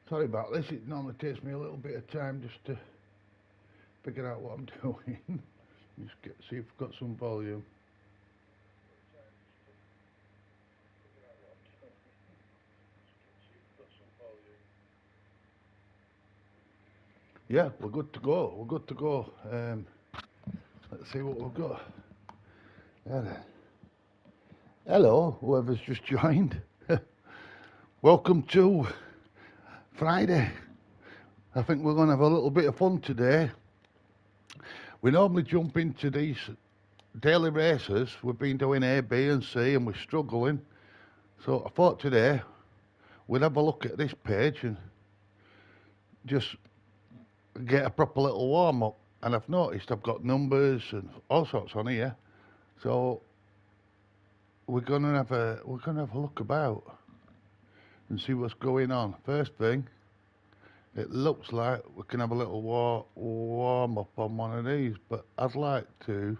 Sorry about this, it normally takes me a little bit of time just to figure out what I'm doing. See if I've got some volume. Yeah, we're good to go. We're good to go. Let's see what we've got. Hello, whoever's just joined. Welcome to Friday. I think we're going to have a little bit of fun today. We normally jump into these daily races. We've been doing A, B and C and we're struggling. So I thought today we'd have a look at this page and just get a proper little warm up. And I've noticed I've got numbers and all sorts on here. So we're gonna have a look about and see what's going on. First thing, it looks like we can have a little warm up on one of these, but I'd like to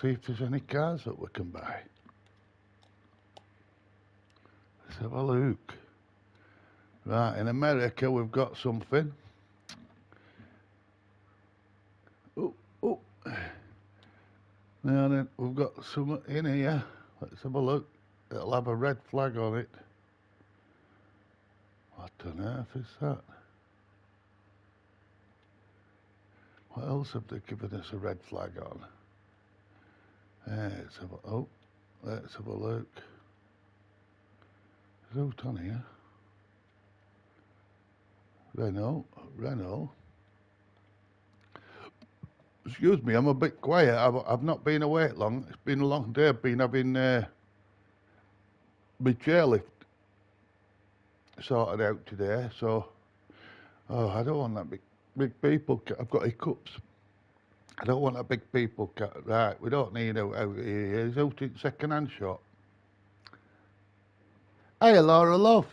see if there's any cars that we can buy. Let's have a look. Right, in America we've got something. Oh. Now then, we've got some in here. Let's have a look. It'll have a red flag on it. What on earth is that? What else have they given us a red flag on? Let's have a look. There's out on here. Renault. Excuse me, I'm a bit quiet. I've not been awake long. It's been a long day. I've been having my chairlift sorted out today. So, I don't want that big people. I've got hiccups. I don't want a big people cat. Right, we don't need out here. He's out in second-hand shop. Hey, Laura, love.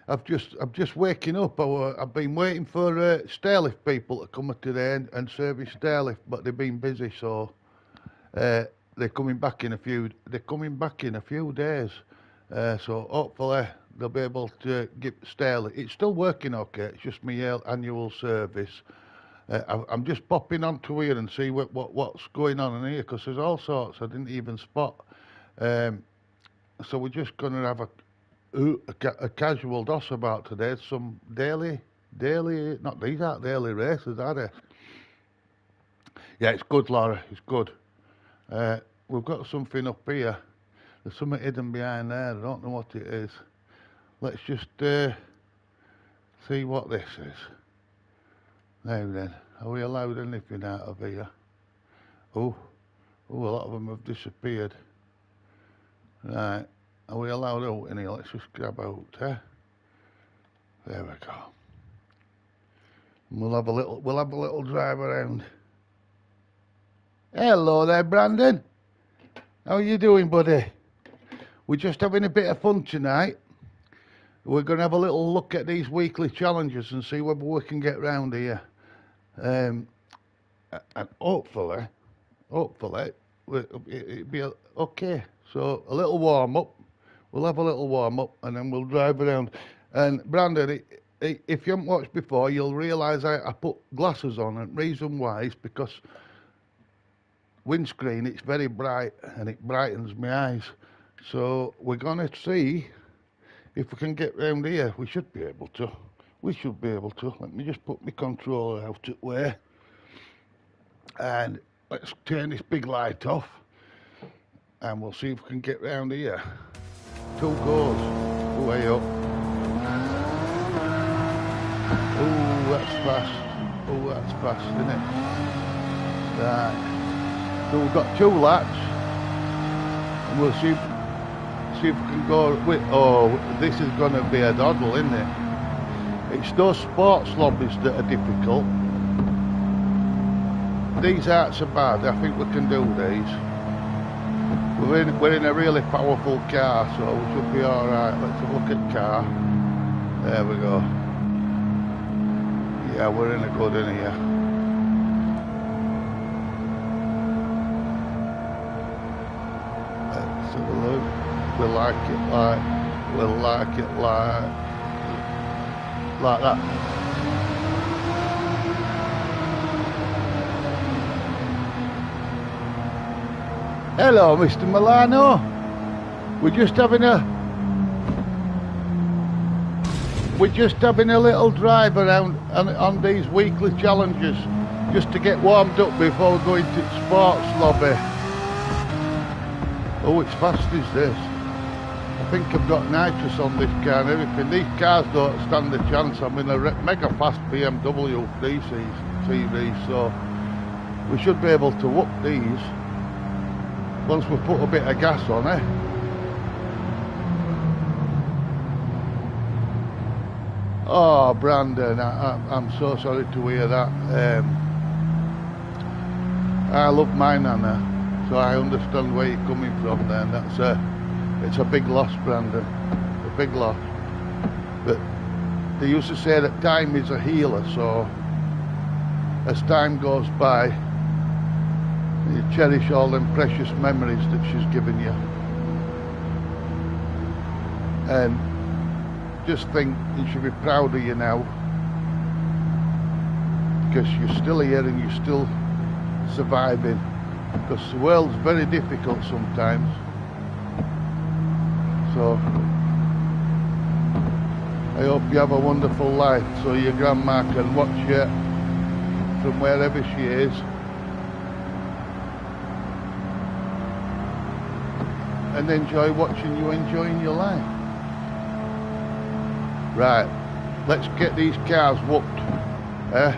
I'm just waking up. I've been waiting for stairlift people to come today and service stairlift, but they've been busy, so they're coming back in a few. They're coming back in a few days, so hopefully they'll be able to give stairlift. It's still working okay. It's just my annual service. I'm just popping onto here and see what's going on in here, because there's all sorts I didn't even spot. So we're just going to have a casual doss about today. Some daily, not these aren't daily races, are they? Yeah, it's good, Laura, it's good. We've got something up here. There's something hidden behind there. I don't know what it is. Let's just see what this is. Now then, are we allowed anything out of here? Oh, a lot of them have disappeared. Right. Are we allowed out in here? Let's just grab out, eh? There we go. And we'll have a little drive around. Hello there, Brandon. How are you doing, buddy? We're just having a bit of fun tonight. We're going to have a little look at these weekly challenges and see whether we can get round here. And hopefully, it'll be okay. So a little warm up. We'll have a little warm up and then we'll drive around. And Brandon, if you haven't watched before, you'll realise I put glasses on, and the reason why is because windscreen, it's very bright and it brightens my eyes. So we're going to see if we can get round here. We should be able to. Let me just put my controller out at way. And let's turn this big light off. And we'll see if we can get round here. 2 goes. Way up. Oh, that's fast, isn't it? Right. So we've got 2 laps. And we'll see if we can go with. Oh, this is going to be a doddle, isn't it? It's those sports lobbies that are difficult. These aren't so bad. I think we can do these. We're in a really powerful car, so we should be alright. Let's have a look at car. There we go. Yeah, we're in a good one here. Let's have a look. We like it like that. Hello, Mr. Milano. We're just having a little drive around on these weekly challenges, just to get warmed up before we go into the sports lobby. Oh, it's fast is this. I think I've got nitrous on this car and everything. These cars don't stand a chance. I'm in a mega fast BMW 3 Series, so we should be able to whoop these once we put a bit of gas on, eh? Oh, Brandon, I'm so sorry to hear that. I love my nana, so I understand where you're coming from there. It's a big loss, Brandon, a big loss. But they used to say that time is a healer, so as time goes by, you cherish all them precious memories that she's given you. And just think you should be proud of you now, because you're still here and you're still surviving, because the world's very difficult sometimes. So I hope you have a wonderful life, so your grandma can watch you from wherever she is, and enjoy watching you enjoying your life. Right, let's get these cars whooped, eh?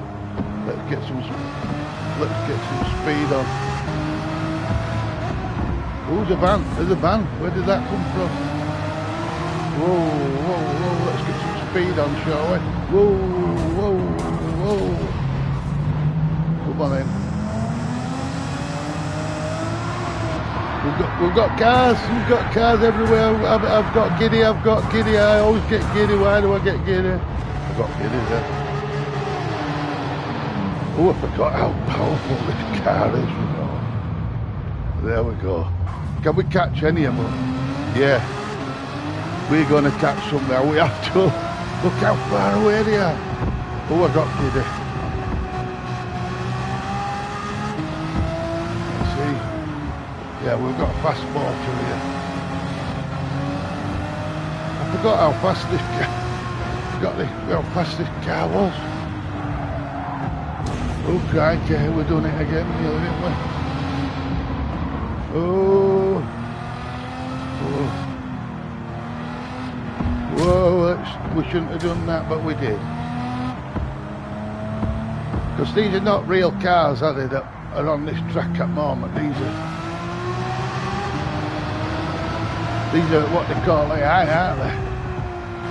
Let's get some speed on. Who's a van? There's a van. Where did that come from? Whoa, whoa, whoa! Let's get some speed on, shall we? Whoa, whoa, whoa! Come on in. We've got cars everywhere. I've got giddy, I always get giddy. Why do I get giddy? I've got giddy there. Oh, I forgot how powerful this car is, you know. There we go. Can we catch any of them? Yeah. We're going to catch some now. We have to. Look how far away they are. Oh, I got giddy. Yeah, we've got a fast motor here. I forgot how fast this car was. Oh crikey, we're doing it again, didn't we? Oh. Whoa, we shouldn't have done that, but we did. Because these are not real cars, are they, that are on this track at the moment. These are what they call AI, aren't they?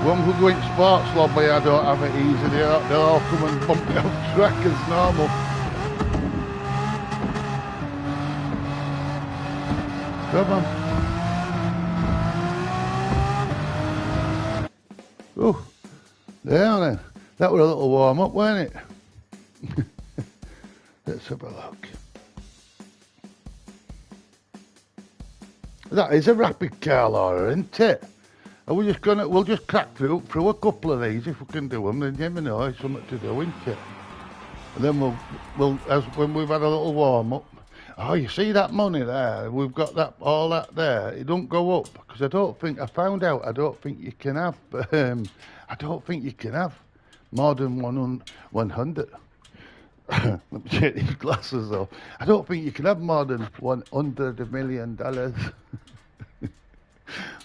When we go in sports lobby, I don't have it easy. They'll all come and bump me off track as normal. Come on. Oh, there then. That was a little warm up, wasn't it? Let's have a look. That is a rapid car, Laura, isn't it? Are we just we'll just crack through a couple of these if we can do them, then you never know, it's something to do, isn't it? And then when we've had a little warm up. Oh, you see that money there? We've got all that there. It don't go up, because I don't think you can have, I don't think you can have more than 100. Let me check these glasses though. I don't think you can have more than $100 million.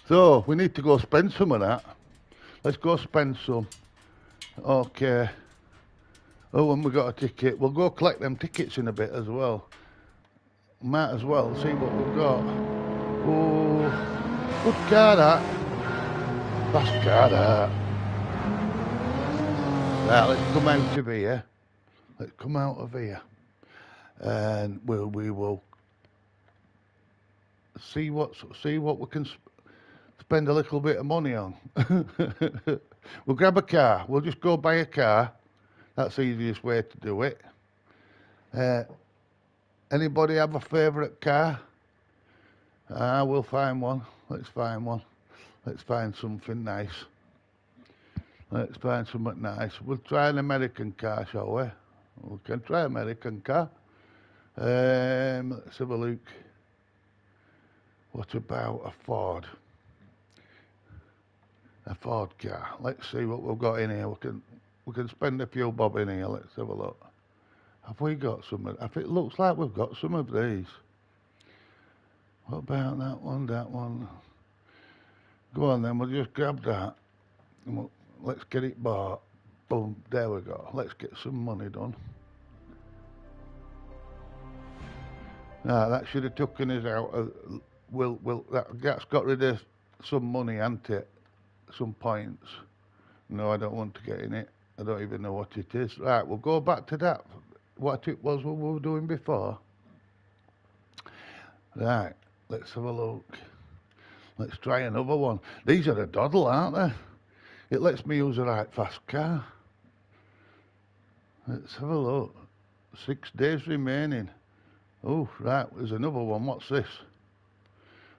So we need to go spend some of that. Let's go spend some. Okay. Oh, and we got a ticket. We'll go collect them tickets in a bit as well. Might as well see what we've got. Oh, good car that. Fast car that. Right, let's come out of here. Let's come out of here, and we will see what we can spend a little bit of money on. We'll grab a car. We'll just go buy a car. That's the easiest way to do it. Anybody have a favourite car? We'll find one. Let's find one. Let's find something nice. Let's find something nice. We'll try an American car, shall we? We can try American car. Let's have a look. What about a Ford? A Ford car. Let's see what we've got in here. We can spend a few bob in here. Let's have a look. Have we got some? It looks like we've got some of these. What about that one? That one. Go on then. We'll just grab that. And let's get it bought. Boom. There we go. Let's get some money done. Now that should have taken us out of. That's got rid of some money, hasn't it? Some points. No, I don't want to get in it. I don't even know what it is. Right, we'll go back to that. What it was what we were doing before. Right, let's have a look. Let's try another one. These are a doddle, aren't they? It lets me use a right fast car. Let's have a look. 6 days remaining. Oh, right, there's another one. What's this?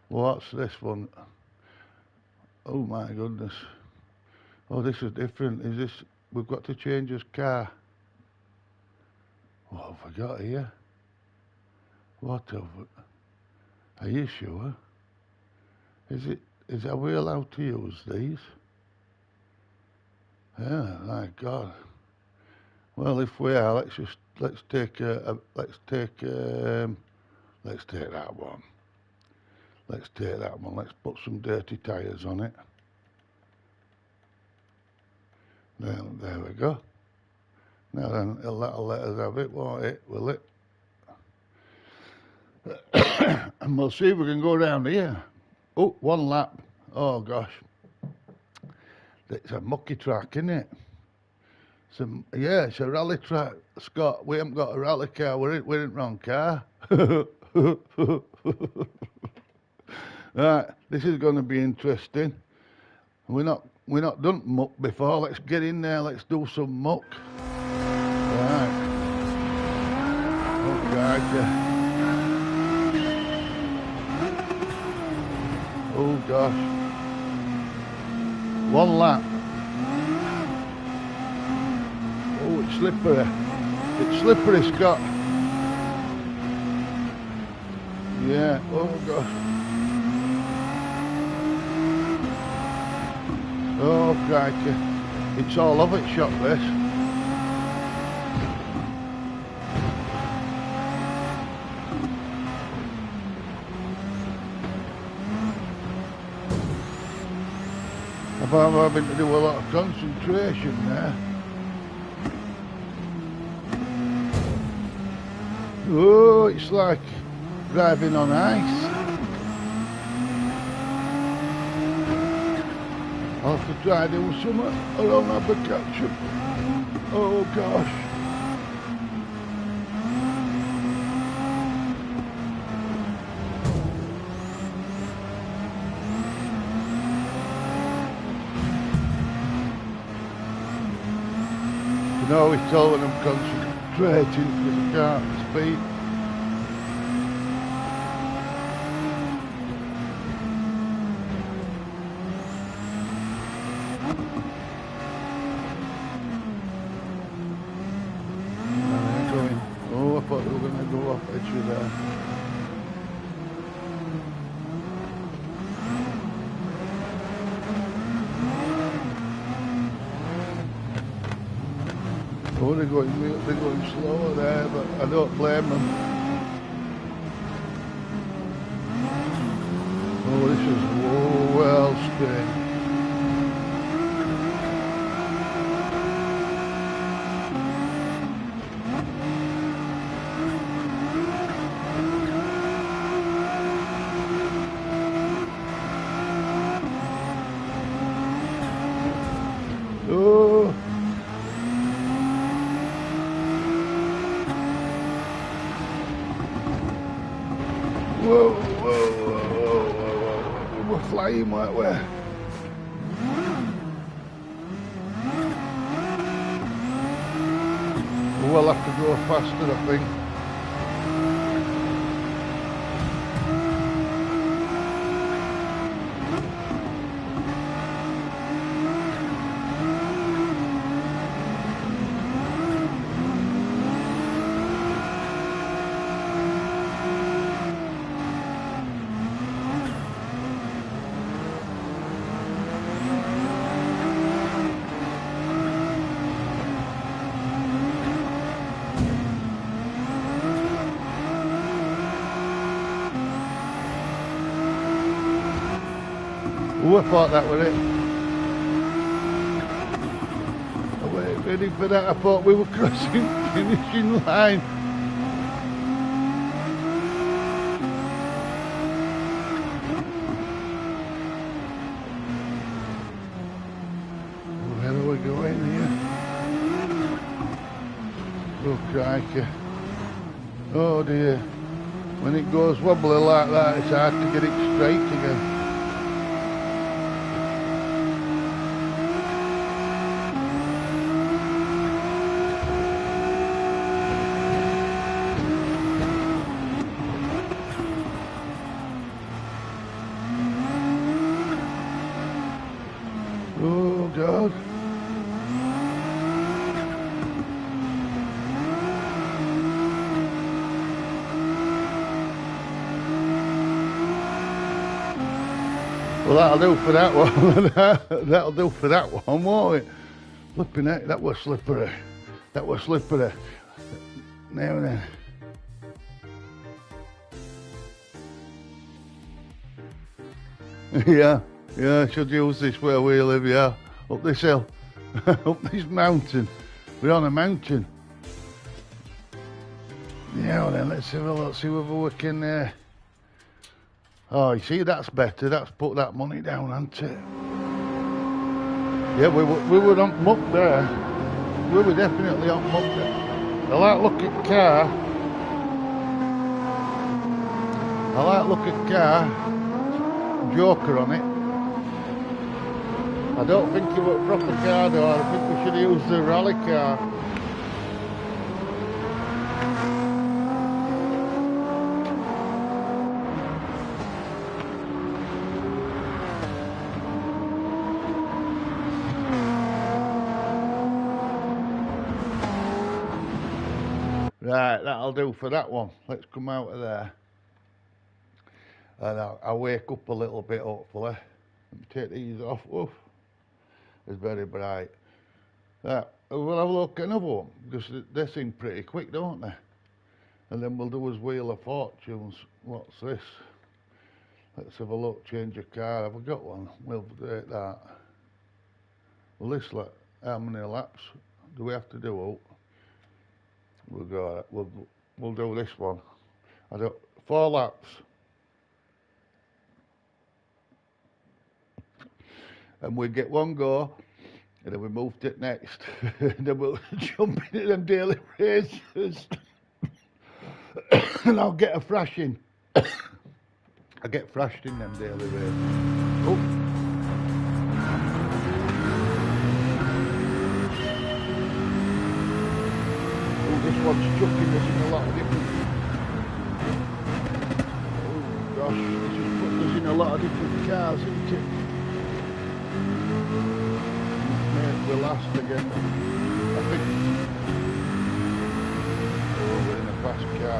What's this one? Oh my goodness. Oh, this is different. Is this, we've got to change this car. What have I got here? What have we, are you sure? Are we allowed to use these? Yeah, my God. Well, if we are, let's take that one. Let's take that one. Let's put some dirty tyres on it. There we go. Now then, that'll let us have it, won't it? Will it? And we'll see if we can go down here. Oh, 1 lap. Oh gosh. It's a mucky track, isn't it? Yeah, it's a rally track. Scott, we haven't got a rally car. We're in wrong car. Right, this is going to be interesting. We're not done muck before. Let's get in there. Let's do some muck. Right. Oh God. Oh gosh. 1 lap. Oh, it's slippery. It's slippery, Scott. Yeah. Oh gosh. Oh, crikey. It's all of it shot, this. I'm having to do a lot of concentration there. Oh, it's like driving on ice. I'll have to try doing something or I'll never catch it. Oh gosh. You can always tell when I'm concentrating because I can't speak. Oh, they're going slower there, but I don't blame them. Oh, this is well spin. Oh. Whoa, whoa, whoa, whoa, whoa, whoa. We're flying, weren't we? will have to go faster, I think. Who I thought that was it? I wasn't ready for that. I thought we were crossing the finishing line. Where are we going here? Oh crikey. Oh dear. When it goes wobbly like that, it's hard to get it straight again. Oh God. Well, that'll do for that one. That'll do for that one, won't it? Flipping heck, that was slippery. That was slippery. Now then. Yeah, I should use this where we live, yeah. Up this hill. Up this mountain. We're on a mountain. Yeah, then let's have a look, see whether we can... Oh, you see, that's better. That's put that money down, hasn't it? Yeah, we were on muck there. We were definitely on muck there. I like look at car. I like look at car. Joker on it. I don't think it was a proper car though. I think we should have used the rally car. Right, that'll do for that one. Let's come out of there. And I'll wake up a little bit, hopefully. Let me take these off. Oof. It's very bright. Right, we'll have a look at another one, because they seem pretty quick, don't they? And then we'll do his Wheel of Fortunes. What's this? Let's have a look, change of car. Have I got one? We'll take that. Well, this, how many laps do we have to do? Oh. We'll do this one. 4 laps. And we get one go, and then we move to it next. And then we'll jump into them daily races. And I'll get a thrashing. I get thrashed in them daily races. Oh. This one's chucking us in a lot of different... Oh gosh, this is putting us in a lot of different cars, isn't it? Maybe we'll last again. I think... Oh, we're in a fast car.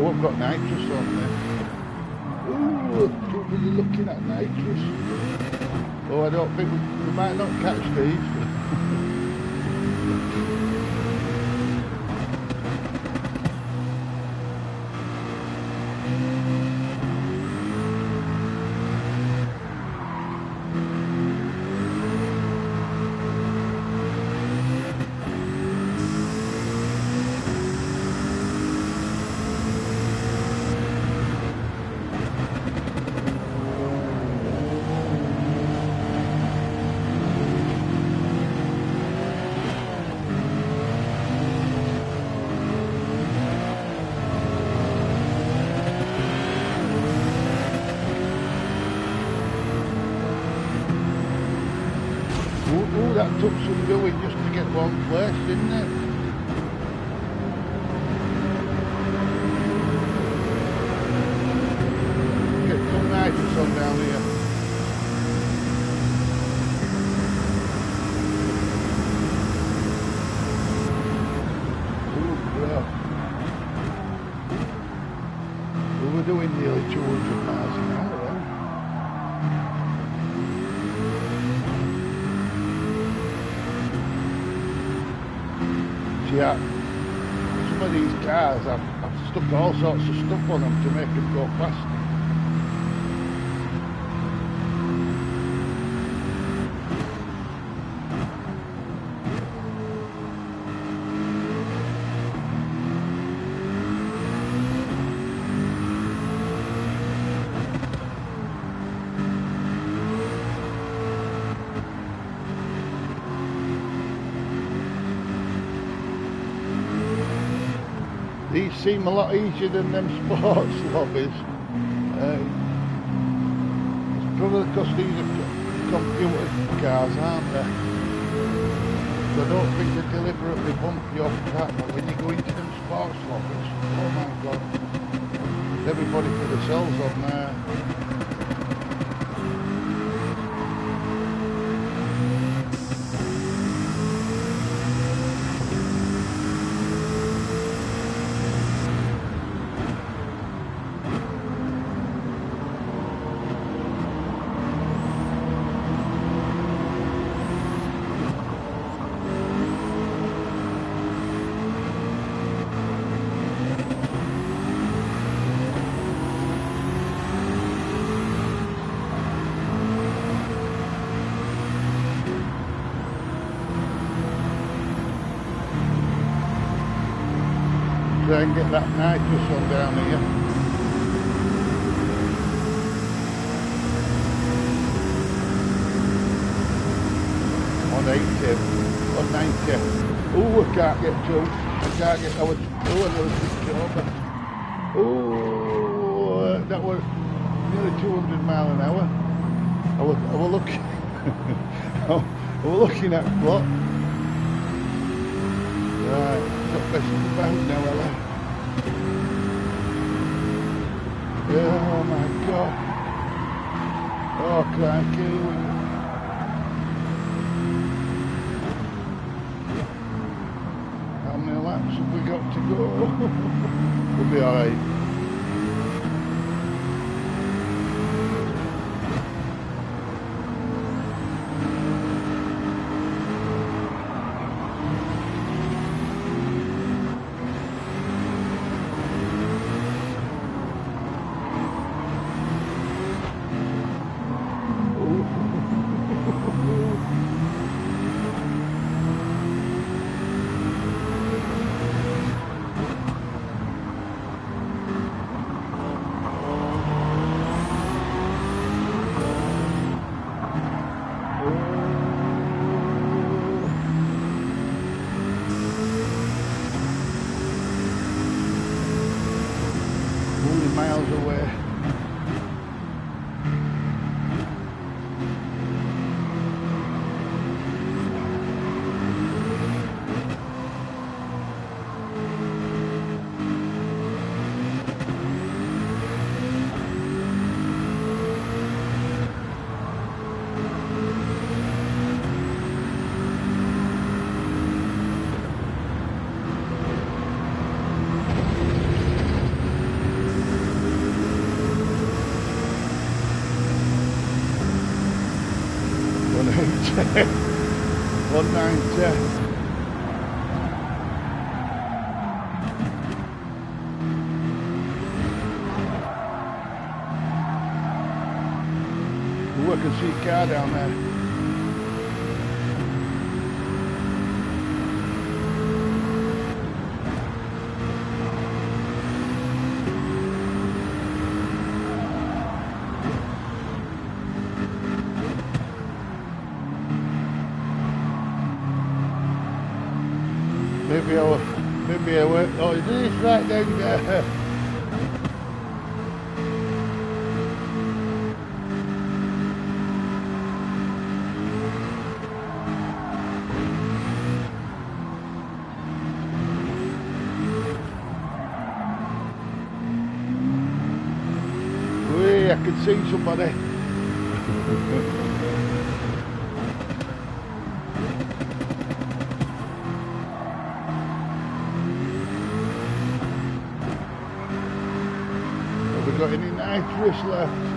Oh, I've got nitrous on there. Ooh, too busy looking at nitrous. Oh, I don't think we might not catch these. that took some doing just to get one place, didn't it? Get some nitrous on down here. Ooh, bro. We were doing nearly 200 miles an hour then. Yeah, some of these cars, I've stuck all sorts of stuff on them to make them go faster. These seem a lot easier than them sports lobbies. It's probably because these are computer cars, aren't they? So I don't think they deliberately bump you off track, but when you go into them sports lobbies, oh my god, everybody for themselves on there. Try and get that nitrous on down here. On 80, on 90. Oh, I can't get through. I can't get, I was over. Oh, that was nearly 200 miles an hour. I was looking, I was looking at the clock. Right, not messing about now, Ella. Oh my god. Oh, crikey. How many laps have we got to go? We'll be alright. Miles away. One 90. Oh, I can see a car down there. Maybe I went, oh, is this right down there? Wait, I can see somebody. Have we got any nitrous left?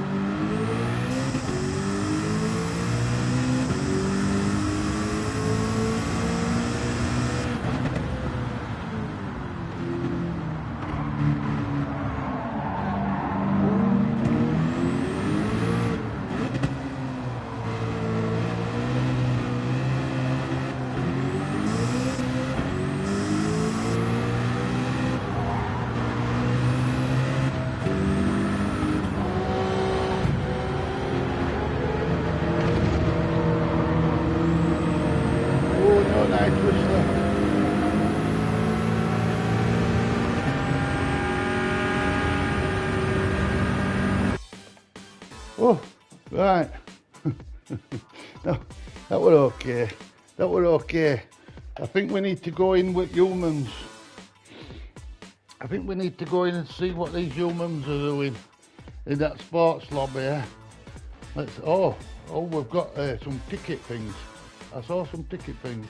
Oh, right. No, that were okay. That were okay. I think we need to go in with humans. I think we need to go in and see what these humans are doing in that sports lobby. Eh? We've got some ticket things. I saw some ticket things.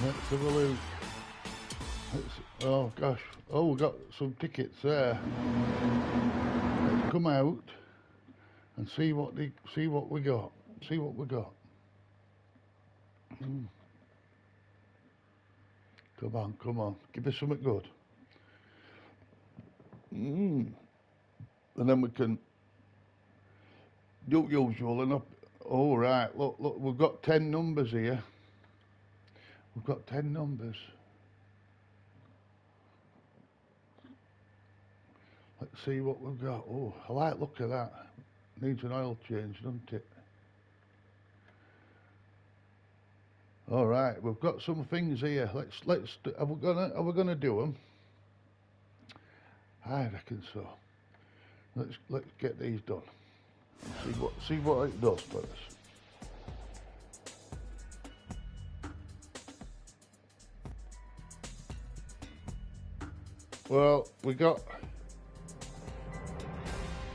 Let's have a look. Oh gosh. Oh, we've got some tickets there. Let's come out and see what we got. See what we got. Come on. Give us something good. And then we can do usual and up. Oh right, look, we've got 10 numbers here. We've got 10 numbers. Let's see what we've got. Oh, I like the look of that. Needs an oil change, doesn't it? All right, we've got some things here. Are we gonna do them? I reckon so. Let's get these done. See what it does for us. Well, we got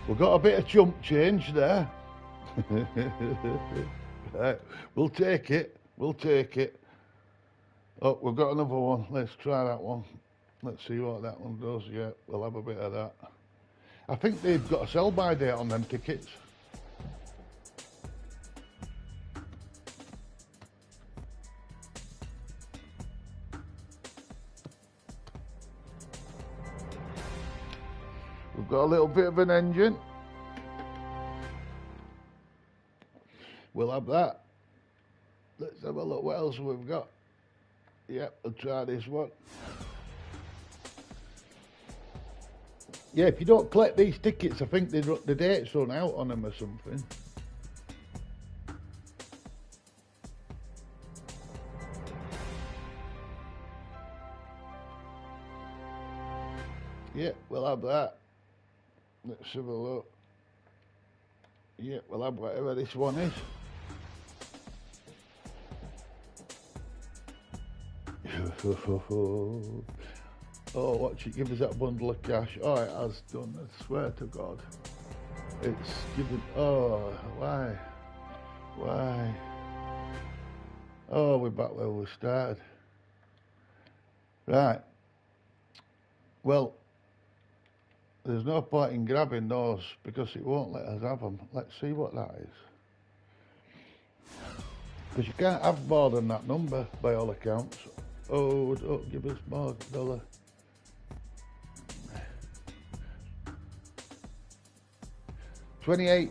a bit of chump change there. Right, we'll take it. We'll take it. Oh, we've got another one. Let's try that one. Let's see what that one does. Yeah, we'll have a bit of that. I think they've got a sell-by date on them tickets. We've got a little bit of an engine. We'll have that. Let's have a look what else we've got. Yep, we'll try this one. Yeah, if you don't collect these tickets, I think the date's run out on them or something. Yeah, we'll have that. Let's have a look. Yeah, we'll have whatever this one is. Oh, watch it, give us that bundle of cash. Oh, it has done, I swear to God. It's given, oh, why? Oh, we're back where we started. Right. Well, there's no point in grabbing those because it won't let us have them. Let's see what that is. Because you can't have more than that number by all accounts. Oh, don't give us more dollar. $28.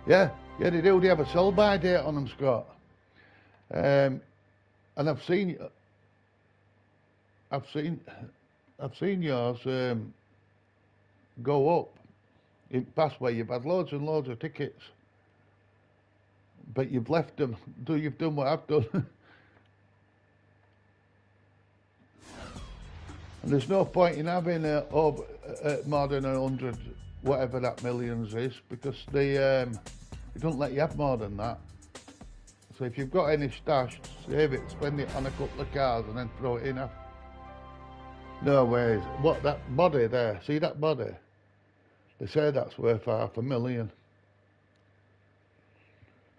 Yeah, they do. They have a sell-by date on them, Scott. And I've seen yours go up in past where you've had loads and loads of tickets, but you've left them. You've done what I've done. And there's no point in having more than 100, whatever that millions is, because they don't let you have more than that. So if you've got any stash, save it, spend it on a couple of cars, and then throw it in after. No ways. What, that body there? See that body? They say that's worth $500,000.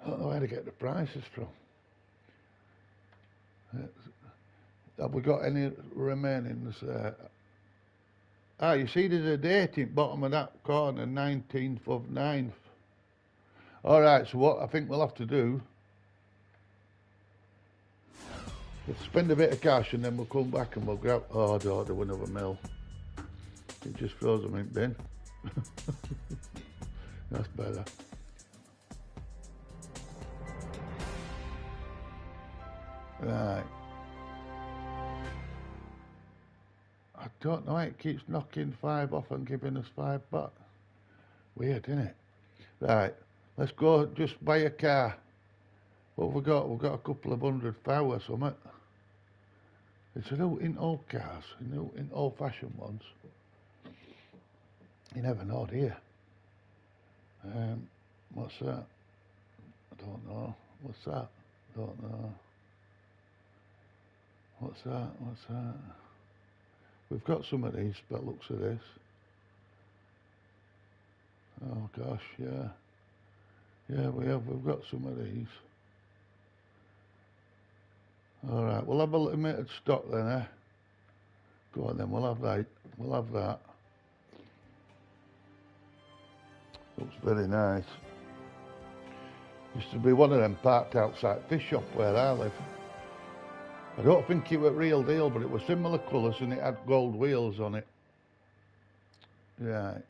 I don't know where to get the prices from. Have we got any remainings there? You see there's a date in bottom of that corner, 19th of 9th. Alright, so what I think we'll have to do, we'll spend a bit of cash and then we'll come back and we'll grab, oh, I'd order another mill. It just throws them in bin. That's better. Right. I don't know why it keeps knocking 5 off and giving us 5 back. Weird, isn't it? Right, let's go just buy a car. What have we got? We've got a couple of £100,000 or something. It's in old cars, in old-fashioned ones. You never know, do you? What's that? I don't know. What's that? Don't know. What's that? What's that? We've got some of these, but looks of this. Oh gosh, yeah. Yeah, we have. We've got some of these. All right, we'll have a limited stock then, eh? Go on then. We'll have that. We'll have that. Looks very nice. Used to be one of them parked outside fish shop where I live. I don't think it was real deal, but it was similar colours and it had gold wheels on it. Right.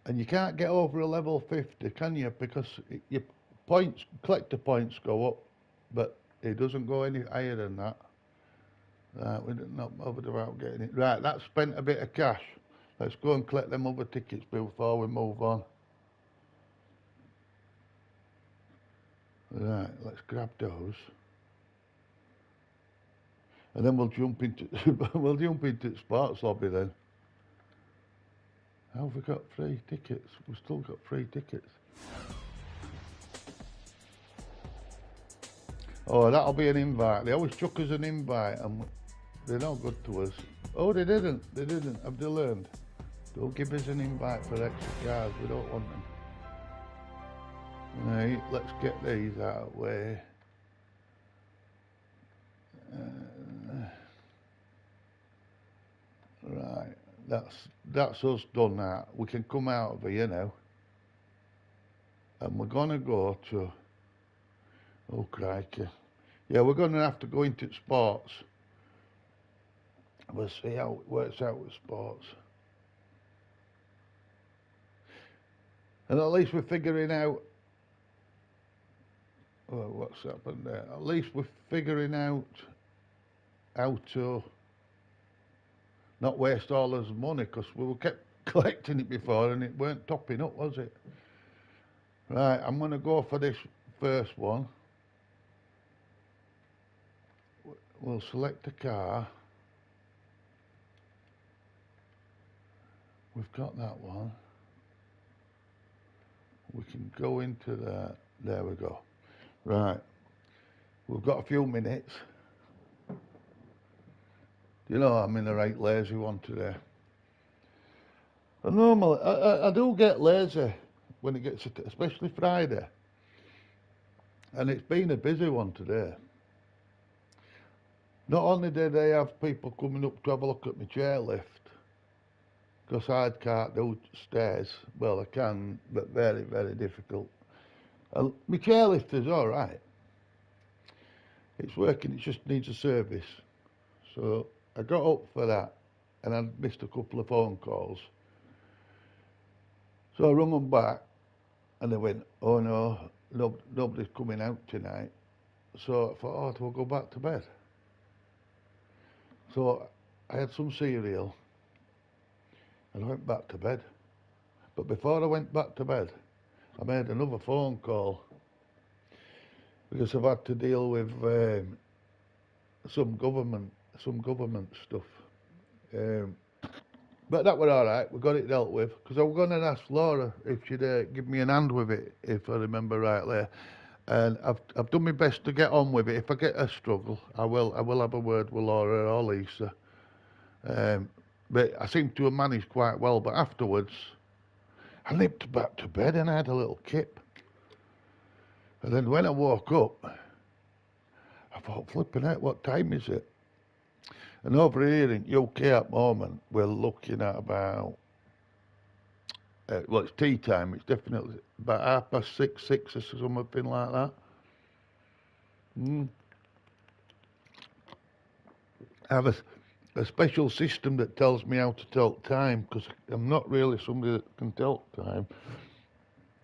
And you can't get over a level 50, can you? Because your points, collector points go up, but it doesn't go any higher than that. Right, we're not bothered about getting it. Right, that's spent a bit of cash. Let's go and collect them other tickets before we move on. Right, let's grab those. And then we'll jump into the sports lobby then. How have we got free tickets? We've still got free tickets. Oh, that'll be an invite. They always chuck us an invite and they're not good to us. Oh, they didn't. Have they learned? Don't give us an invite for extra cars. We don't want them. Right, let's get these out of the way. Right, that's us done that. We can come out of here now. And we're gonna go to, oh crikey. Yeah, we're gonna have to go into sports. We'll see how it works out with sports. And at least we're figuring out, oh, what's happened there? At least we're figuring out how to not waste all this money, because we kept collecting it before and it weren't topping up, was it? Right, I'm going to go for this first one. We'll select a car. We've got that one. We can go into that. There we go. Right, we've got a few minutes. You know, I'm in a right lazy one today. And normally, I do get lazy when it gets, especially Friday. And it's been a busy one today. Not only did they have people coming up to have a look at my chairlift, because I can't do stairs. Well, I can, but very, very difficult. My chairlift is all right. It's working, it just needs a service. So I got up for that, and I missed a couple of phone calls. So I rung them back, and they went, oh no, nobody's coming out tonight. So I thought, oh, we'll go back to bed. So I had some cereal, and I went back to bed. But before I went back to bed, I made another phone call, because I've had to deal with some government stuff. But that were all right. We got it dealt with. Because I was going to ask Laura if she'd give me a hand with it, if I remember rightly. And I've done my best to get on with it. If I get a struggle, I will have a word with Laura or Lisa. But I seemed to have managed quite well. But afterwards, I nipped back to bed and I had a little kip. And then when I woke up, I thought, flipping out, what time is it? And over here in UK at the moment, we're looking at about, well, it's tea time. It's definitely about 6:30, 6 or something like that. I have a special system that tells me how to tell time, because I'm not really somebody that can tell time.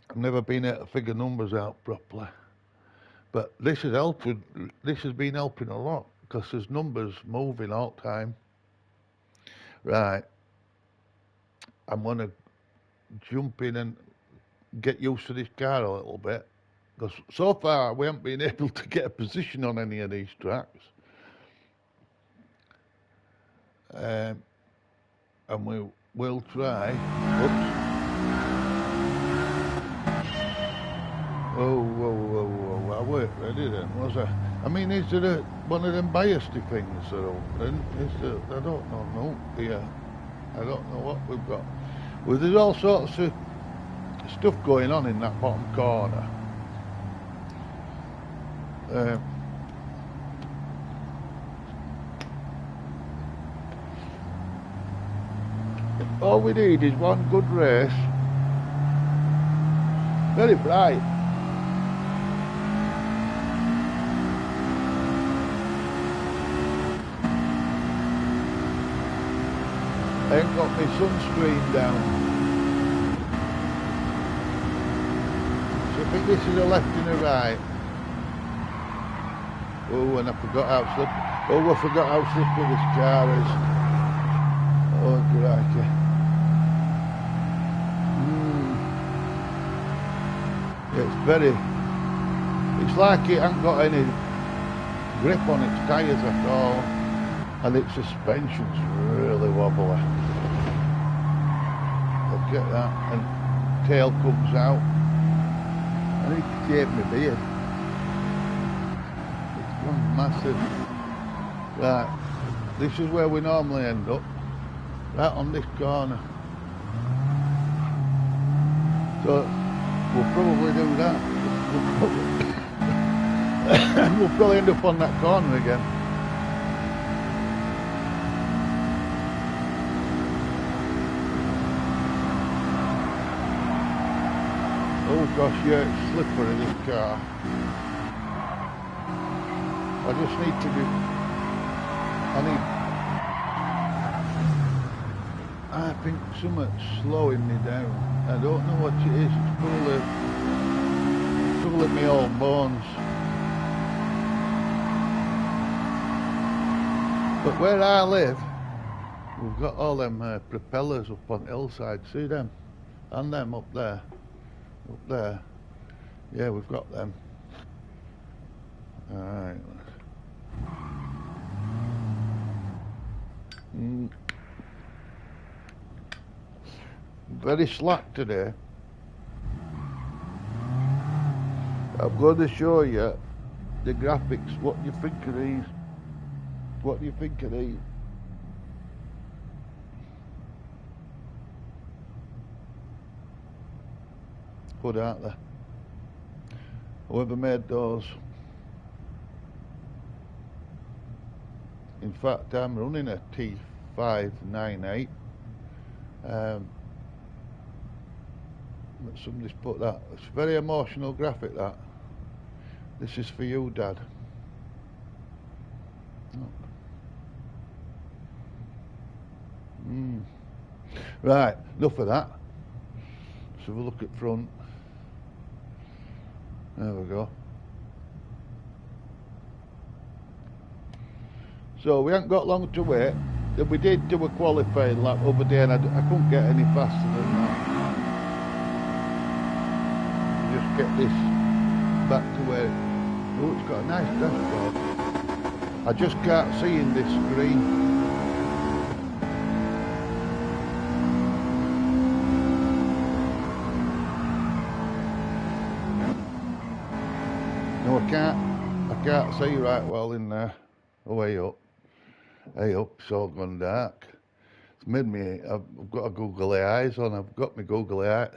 I've never been able to figure numbers out properly. But this has helped. This has been helping a lot, because there's numbers moving all the time. Right. I'm going to jump in and get used to this car a little bit, because so far we haven't been able to get a position on any of these tracks. And we will try. Oops. Oh, I weren't ready then, was I? I mean, is there one of them biasty things that are open? Is there, I don't know, no, yeah. I don't know what we've got. Well, there's all sorts of stuff going on in that bottom corner. All we need is one good race. Very bright. I ain't got my sunscreen down. So I think this is a left and a right. Oh, and I forgot how slippery. Oh, I forgot how slippery this car is. Oh, crikey. It's very. It's like it hasn't got any grip on its tyres at all. And its suspension's really wobbly. Look at that, and tail comes out. I need to shave my beard. It's gone massive. Right, this is where we normally end up, right on this corner. So we'll probably do that. We'll probably end up on that corner again. Oh gosh, yeah, it's slippery, this car. I just need to be... I think something's slowing me down. I don't know what it is. It's probably my old bones. But where I live, we've got all them propellers up on the hillside. See them? And them up there. Up there. Yeah, we've got them. Alright. Very slack today. I'm going to show you the graphics. What do you think of these? What do you think of these? Good, aren't they? Whoever made those. In fact, I'm running a T598. Somebody's put that. It's a very emotional graphic, that. This is for you, Dad. Right, enough of that. Let's have a look at front. There we go. So we haven't got long to wait. We did do a qualifying lap over there and I couldn't get any faster than that. Just get this back to where... Oh, it's got a nice dashboard. I just can't see in this screen. No, I can't see right well in there. Way up. Hey up, it's all gone dark. It's made me, I've got a googly eyes on, I've got my googly eye.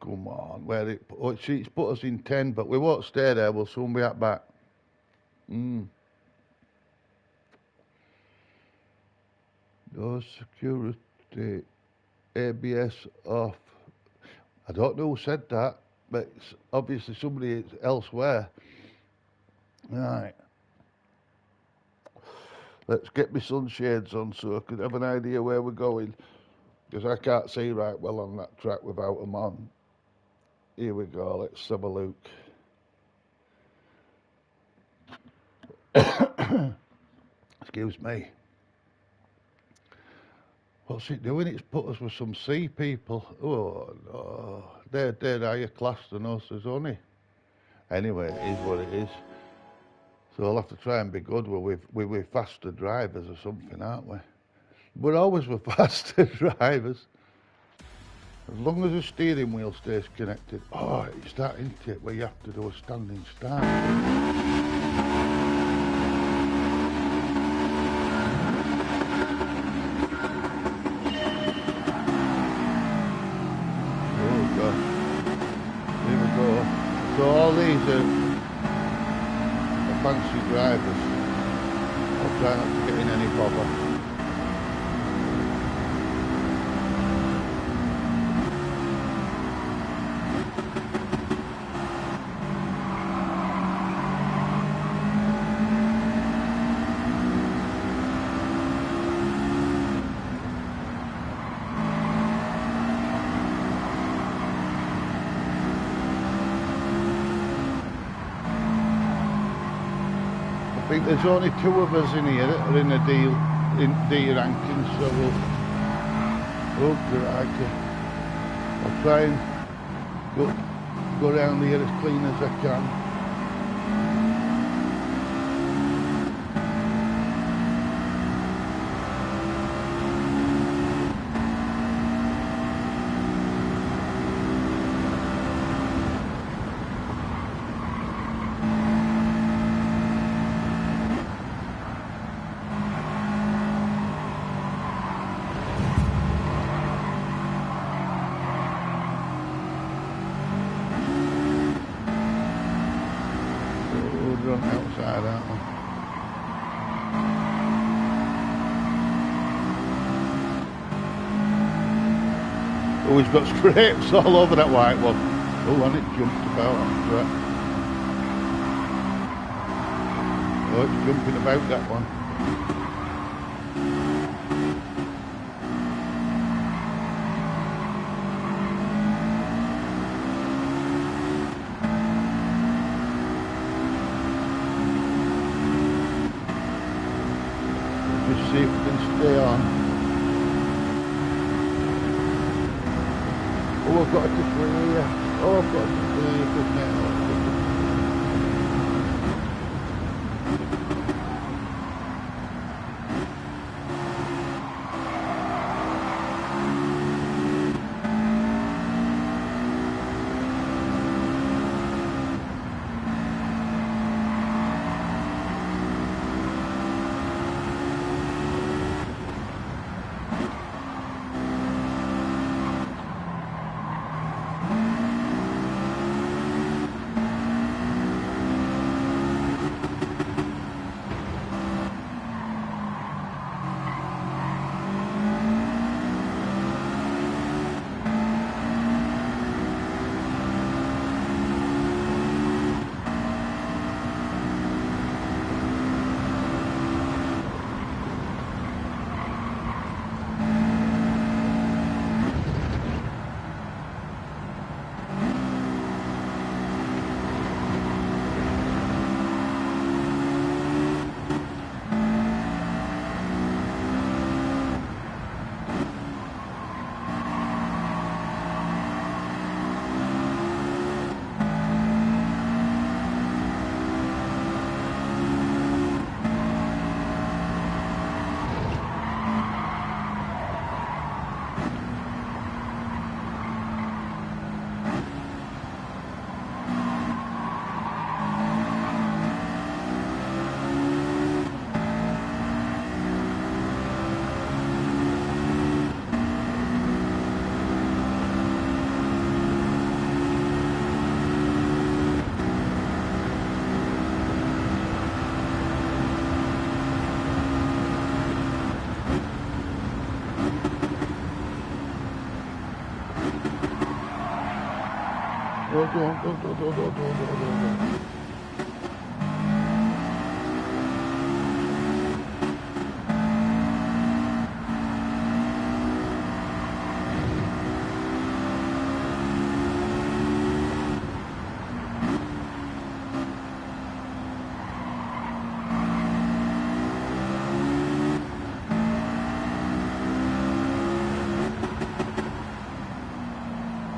Come on, where it, oh, it's put us in 10, but we won't stay there, we'll soon be back. No security, ABS off. I don't know who said that, but it's obviously somebody elsewhere. Right, let's get my sunshades on so I can have an idea where we're going, because I can't see right well on that track without them on. Here we go, let's have a look. Excuse me. What's it doing? It's put us with some sea people. Oh no, they're higher class than us, there's only. Anyway, it is what it is. So I'll have to try and be good with faster drivers or something, aren't we? We're always with faster drivers. As long as the steering wheel stays connected. Oh, it's that, isn't it, where you have to do a standing start. Oh gosh. Here we go. So all these are fancy drivers. I'll try not to get in any bother. I think there's only 2 of us in here that are in the D ranking, so we'll, oh crikey, I'll try and go around here as clean as I can. Run outside, aren't we? Oh, he's got scrapes all over that white one. Oh, and it jumped about after that. Oh, it's jumping about that one. See if we can stay on. Oh, I've got to clear. Oh, I've got to clear, couldn't it? Oh, don't.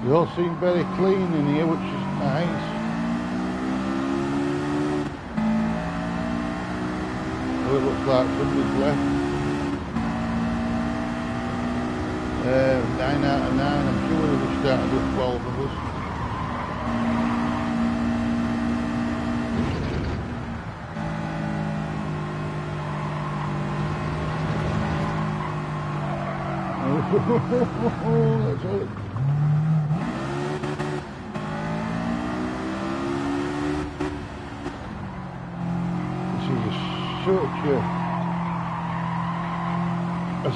They all seem very clean in here, which is nice. Oh, it looks like somebody's left. 9 out of 9, I'm sure we started with 12 of us. That's all. Such a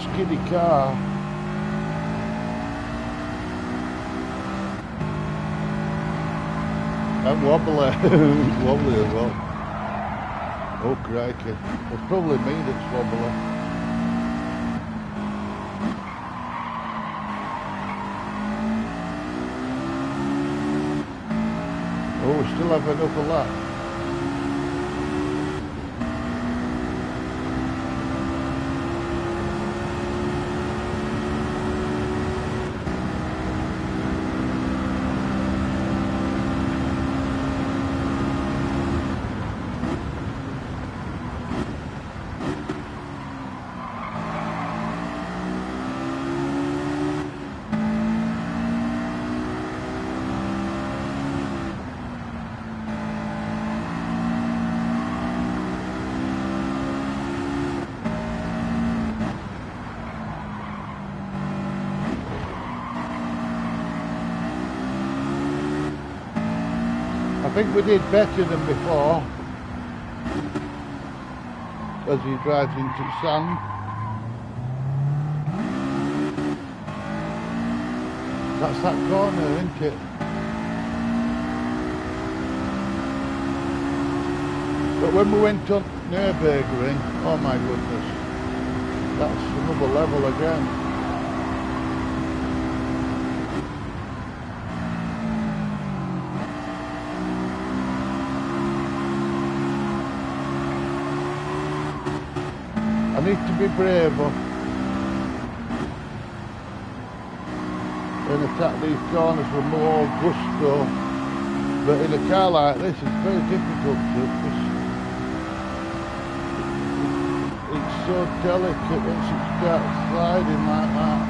skiddy car. And wobbly. Wobbly as well. Oh crikey. It's probably me that's wobbly. Oh, we still have another lap. I think we did better than before as he drives into the sand. That's that corner, isn't it? But when we went on Nürburgring, oh my goodness, that's another level again. I need to be braver and attack these corners with more gusto, but in a car like this it's very difficult to, because it's so delicate once it starts sliding like that.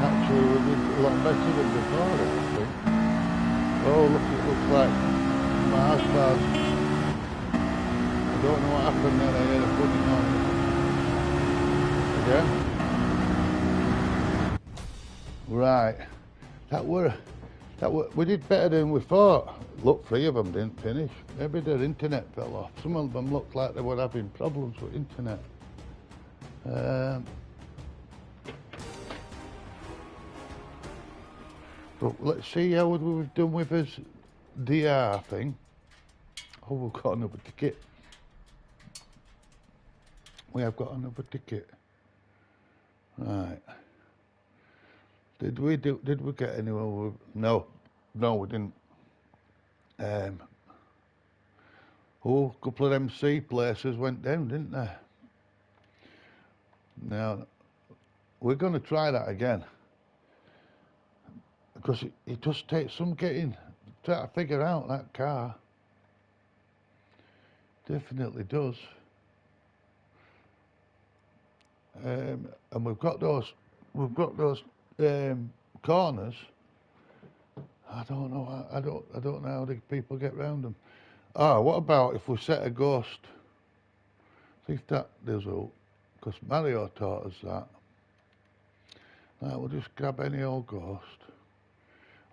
Actually we did a lot better than before, I think. Oh, look, it looks like Mars bars. I don't know what happened there, I heard a funny noise. Again? Right. We did better than we thought. Look, 3 of them didn't finish. Maybe their internet fell off. Some of them looked like they were having problems with internet. But let's see how we've done with this DR thing. Oh, we've got another ticket. We have got another ticket. Right. Did we get anywhere with, no, we didn't. Oh, a couple of them C places went down, didn't they? Now, we're going to try that again. Because it just takes some getting, try to figure out that car. Definitely does. And we've got those corners. I don't know. I don't know how the people get round them. Ah, what about if we set a ghost? See if that does up. Because Mario taught us that. Right, we'll just grab any old ghost.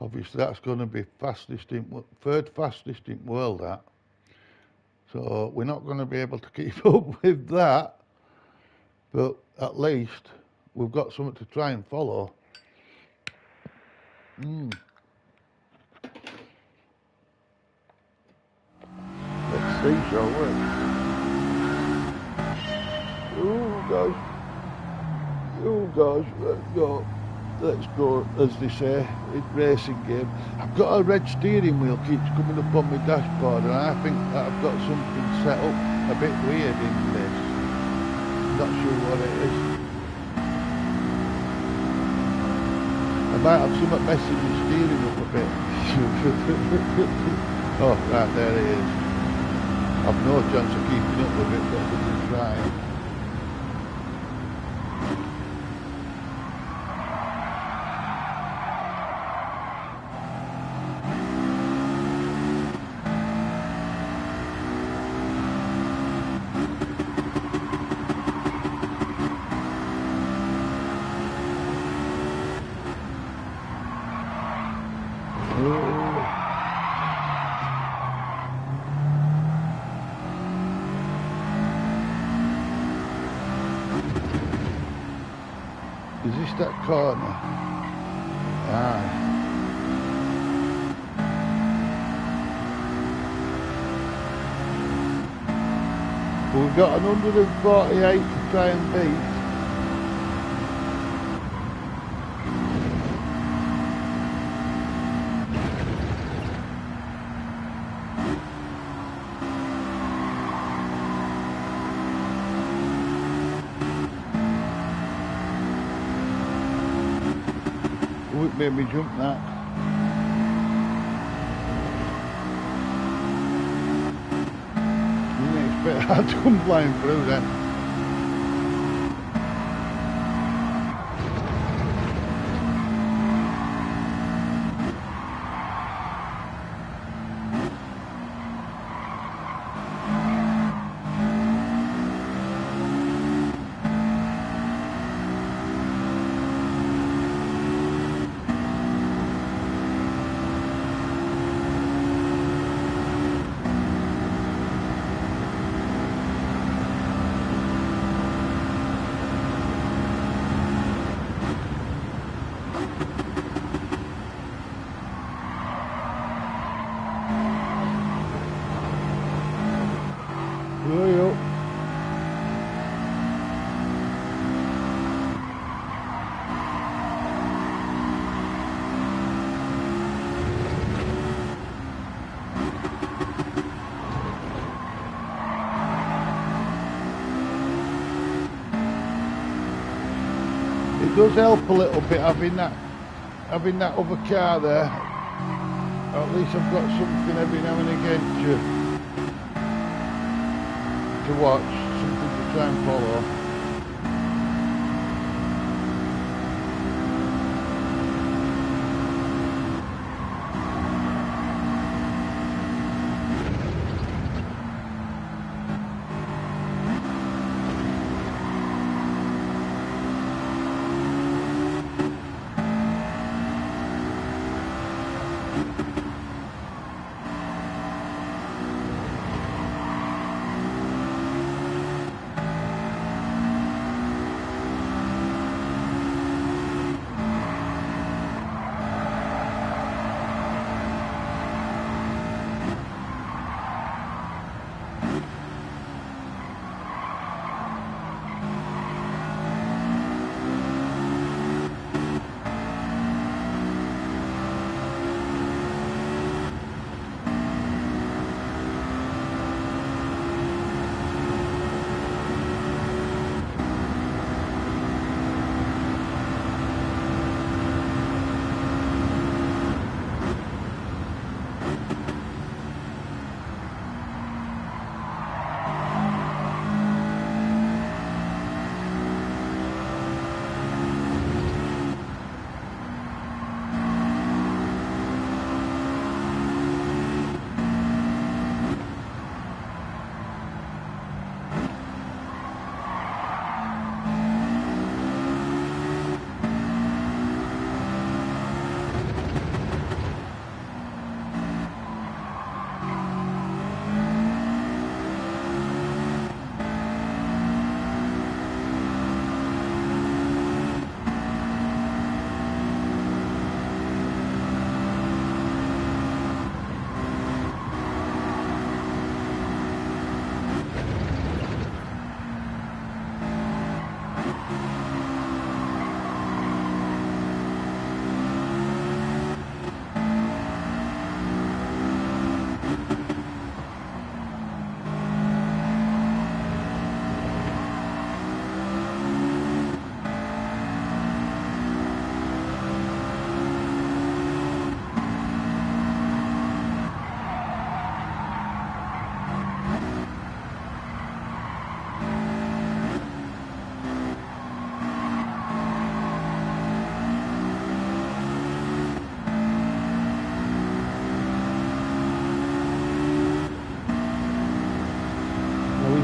Obviously, that's going to be third fastest in world. That. So we're not going to be able to keep up with that. But at least we've got something to try and follow. Let's see, shall we? Oh gosh, let's go, as they say, in racing game. I've got a red steering wheel keeps coming up on my dashboard, and I think that I've got something set up a bit weird in this. Not sure what it is. I might have something messing the steering up a bit. Oh, right, there it is. I've no chance of keeping up with it, but I'm going to try. Is this that corner? Aye. Well, we've got an 148 to try and beat. Oh, it made me jump that. You didn't expect that to come flying through then. Yo. It does help a little bit having that other car there. At least I've got something every now and again to watch, something to try and follow.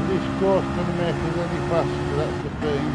this course going to make us any faster, that's the thing.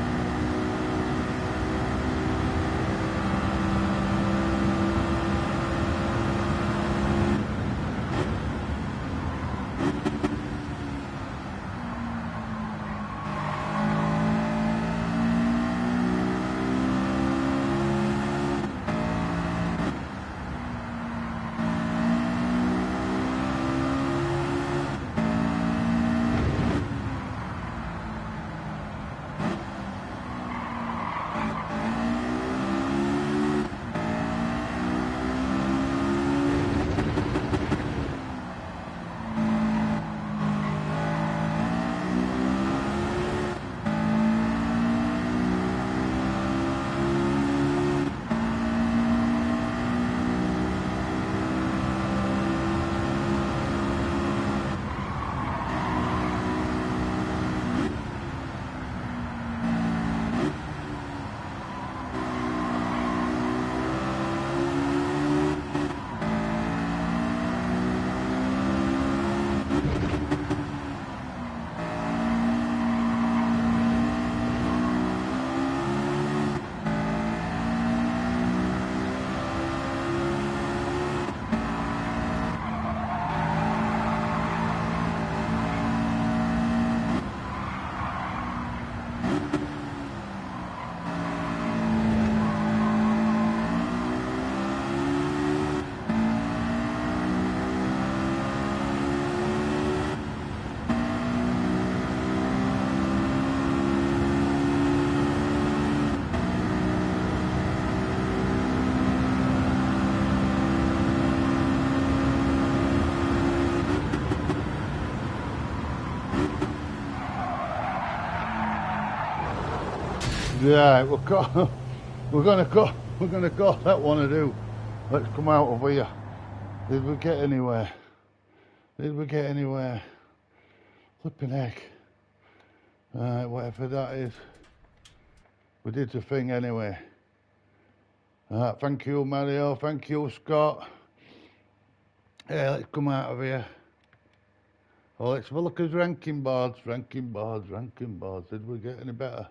Right, we're gonna call that one a do. Let's come out of here. Did we get anywhere? Did we get anywhere? Flipping heck. Right, whatever that is. We did the thing anyway. Right, thank you, Mario. Thank you, Scott. Yeah, let's come out of here. Oh, let's have a look at ranking boards. Ranking boards. Did we get any better?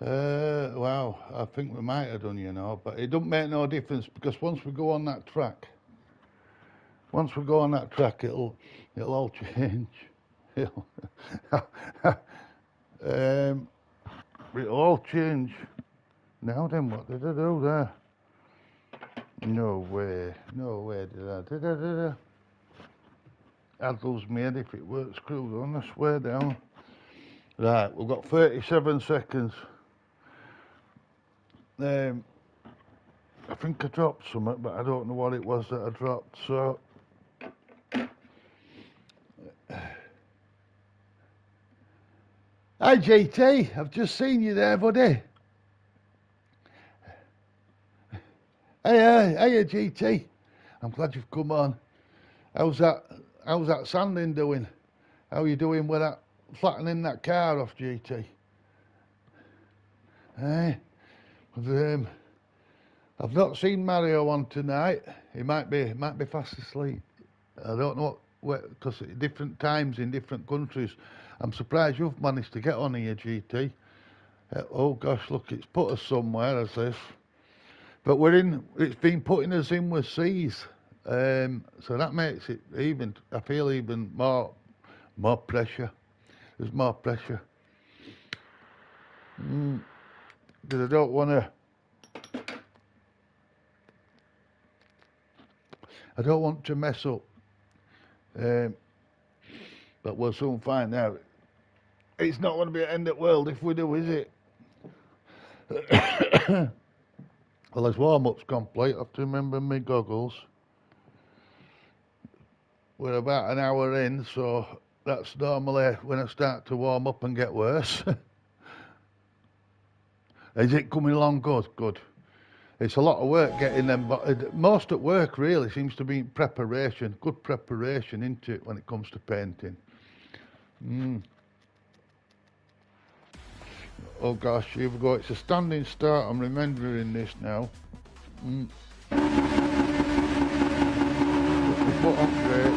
Wow, I think we might have done, you know, but it don't make no difference because once we go on that track, it'll all change. It'll all change. Now then, what did I do there? No way did I. I'd lose my head if it weren't screwed on, I swear down. Right, we've got 37 seconds. I think I dropped something, but I don't know what it was that I dropped, so... Hi GT, I've just seen you there, buddy. Hey GT, I'm glad you've come on. How's that sanding doing? How are you doing with that, flattening that car off, GT? Hey, I've not seen Mario on tonight. He might be fast asleep. I don't know because different times in different countries. I'm surprised you've managed to get on here, GT. Oh gosh, look, it's put us somewhere as this. But it's been putting us in with C's. So that makes it even, I feel even more pressure. There's more pressure. Because I don't want to mess up. But we'll soon find out. It's not going to be the end of the world if we do, is it? Well, as warm-up's complete, I have to remember my goggles. We're about an hour in, so that's normally when I start to warm up and get worse. Is it coming along good? Good. It's a lot of work getting them, but most at work really seems to be preparation, good preparation into it when it comes to painting. Oh gosh, here we go. It's a standing start. I'm remembering this now. Put my foot on brake.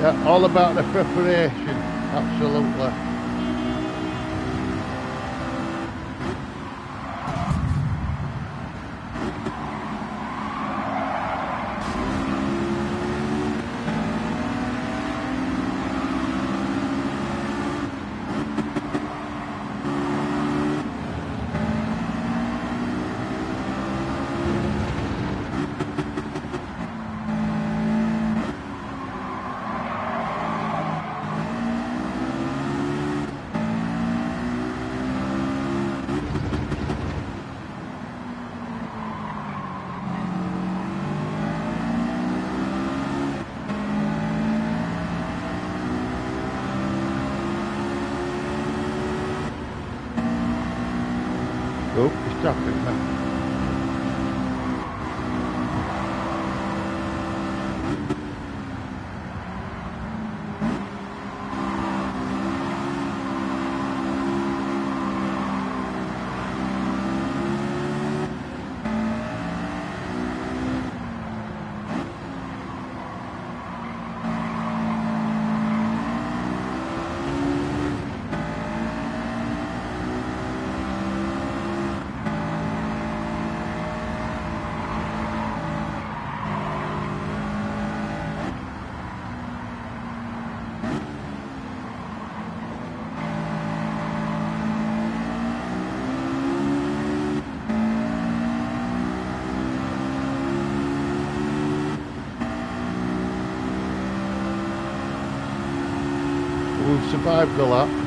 Yeah, all about the preparation, absolutely. Oh, he's tapping me. We've survived the lap.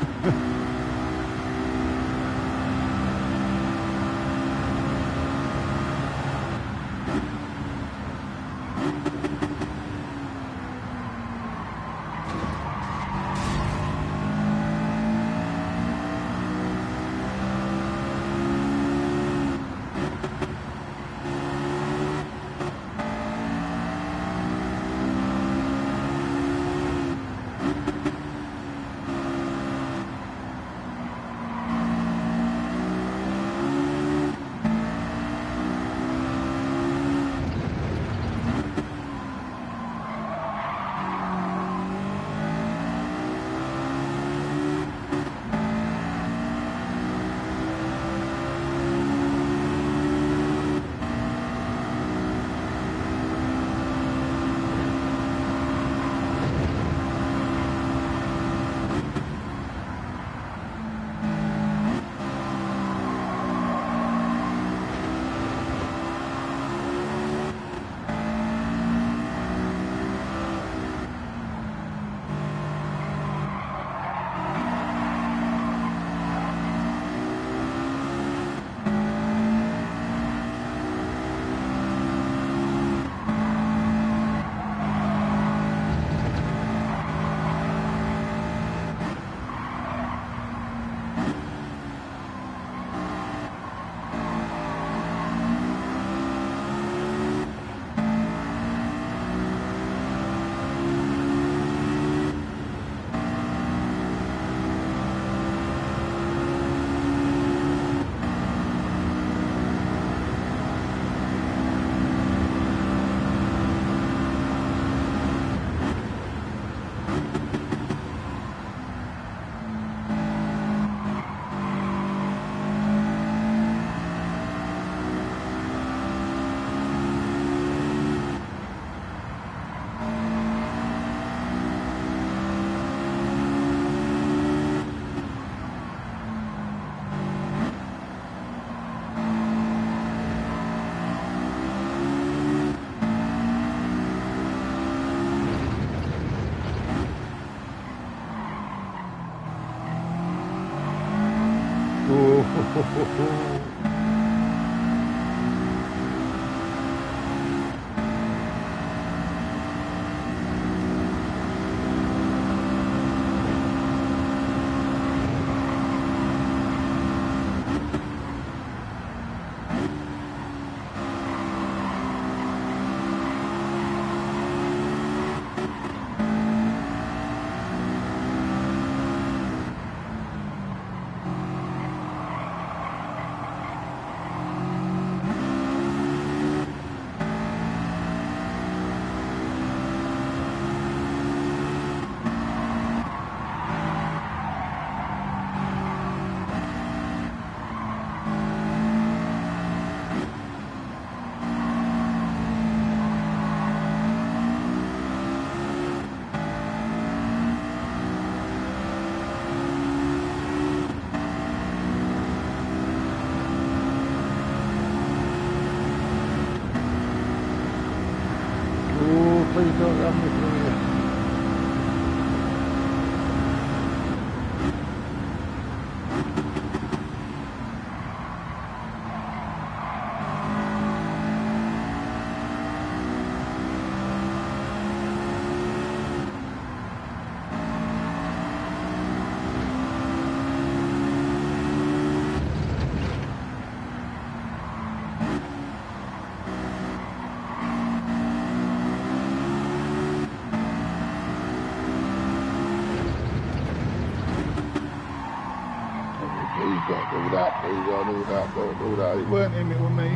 Do that, please, don't do that, don't do that. It weren't him, it was me.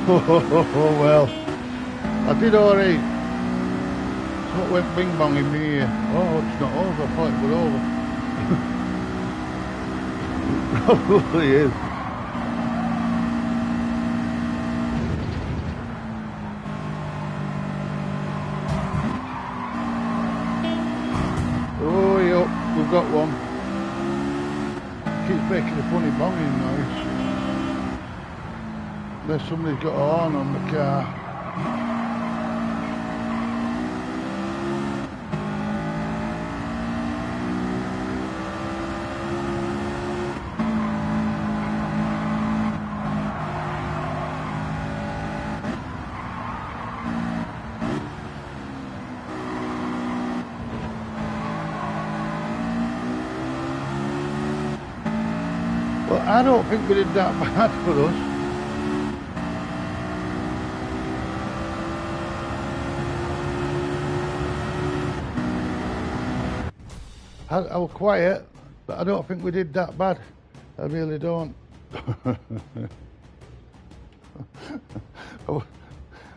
Oh, well, I did alright. What went bing bong in me ear? Oh, it's not over, I thought it was over. It probably is. Oh, yep, we've got one. Keeps making a funny bonging noise. Unless somebody's got a horn on the car. Well, I don't think we did that bad for us. I was quiet, but I don't think we did that bad. I really don't. I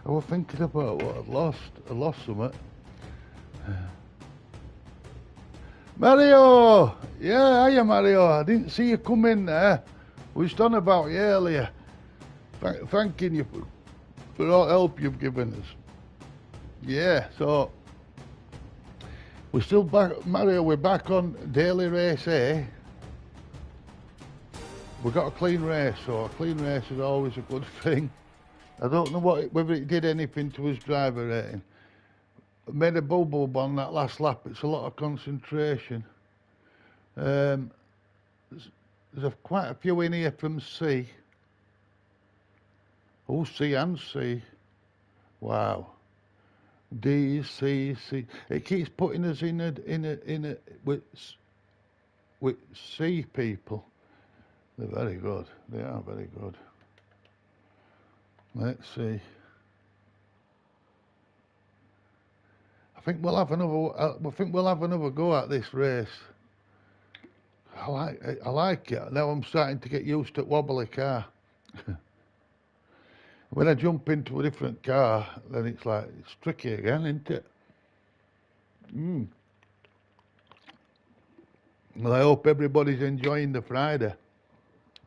was thinking about what I'd lost. I lost something. Mario! Yeah, hiya Mario. I didn't see you come in there. We was on about you earlier. Thanking you for all the help you've given us. Yeah, so we're still back, Mario, we're back on daily race A. We got a clean race, so a clean race is always a good thing. I don't know whether it did anything to his driver rating. I made a bubble on that last lap. It's a lot of concentration. There's quite a few in here from C. Oh, C and C. Wow. D, C, C. It keeps putting us in a with C people. They're very good. They are very good. Let's see. I think we'll have another go at this race. I like it. Now I'm starting to get used to wobbly car. When I jump into a different car, then it's tricky again, isn't it? Well, I hope everybody's enjoying the Friday.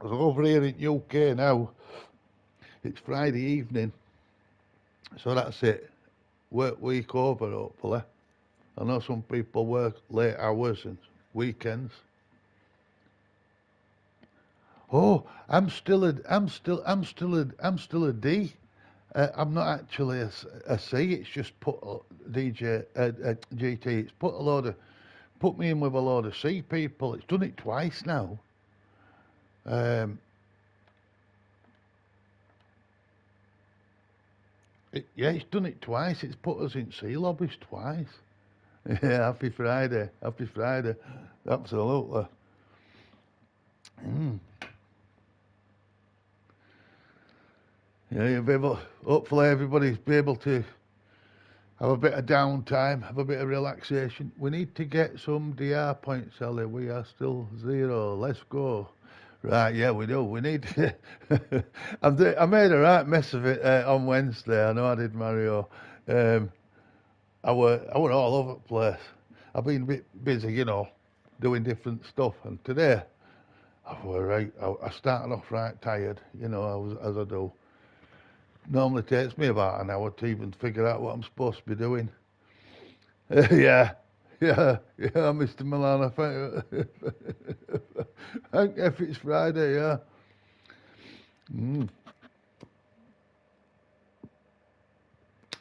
Over here in UK now, it's Friday evening, so that's it. Work week over, hopefully. I know some people work late hours and weekends. Oh, I'm still a D. I'm not actually a C. It's just put GT. It's put me in with a load of C people. It's done it twice now. It's done it twice. It's put us in C lobbies twice. Yeah, happy Friday. Happy Friday. Absolutely. Yeah, you'll be able, hopefully everybody's be able to have a bit of downtime, have a bit of relaxation. We need to get some DR points, Ellie. We are still 0. Let's go. Right, yeah, we do. We need to. I made a right mess of it on Wednesday. I know I did, Mario. I were all over the place. I've been a bit busy, doing different stuff. And today, I were right. I started off right tired, as I do. Normally takes me about an hour to even figure out what I'm supposed to be doing. Yeah, Mr. Milan. Thank if it's Friday, yeah.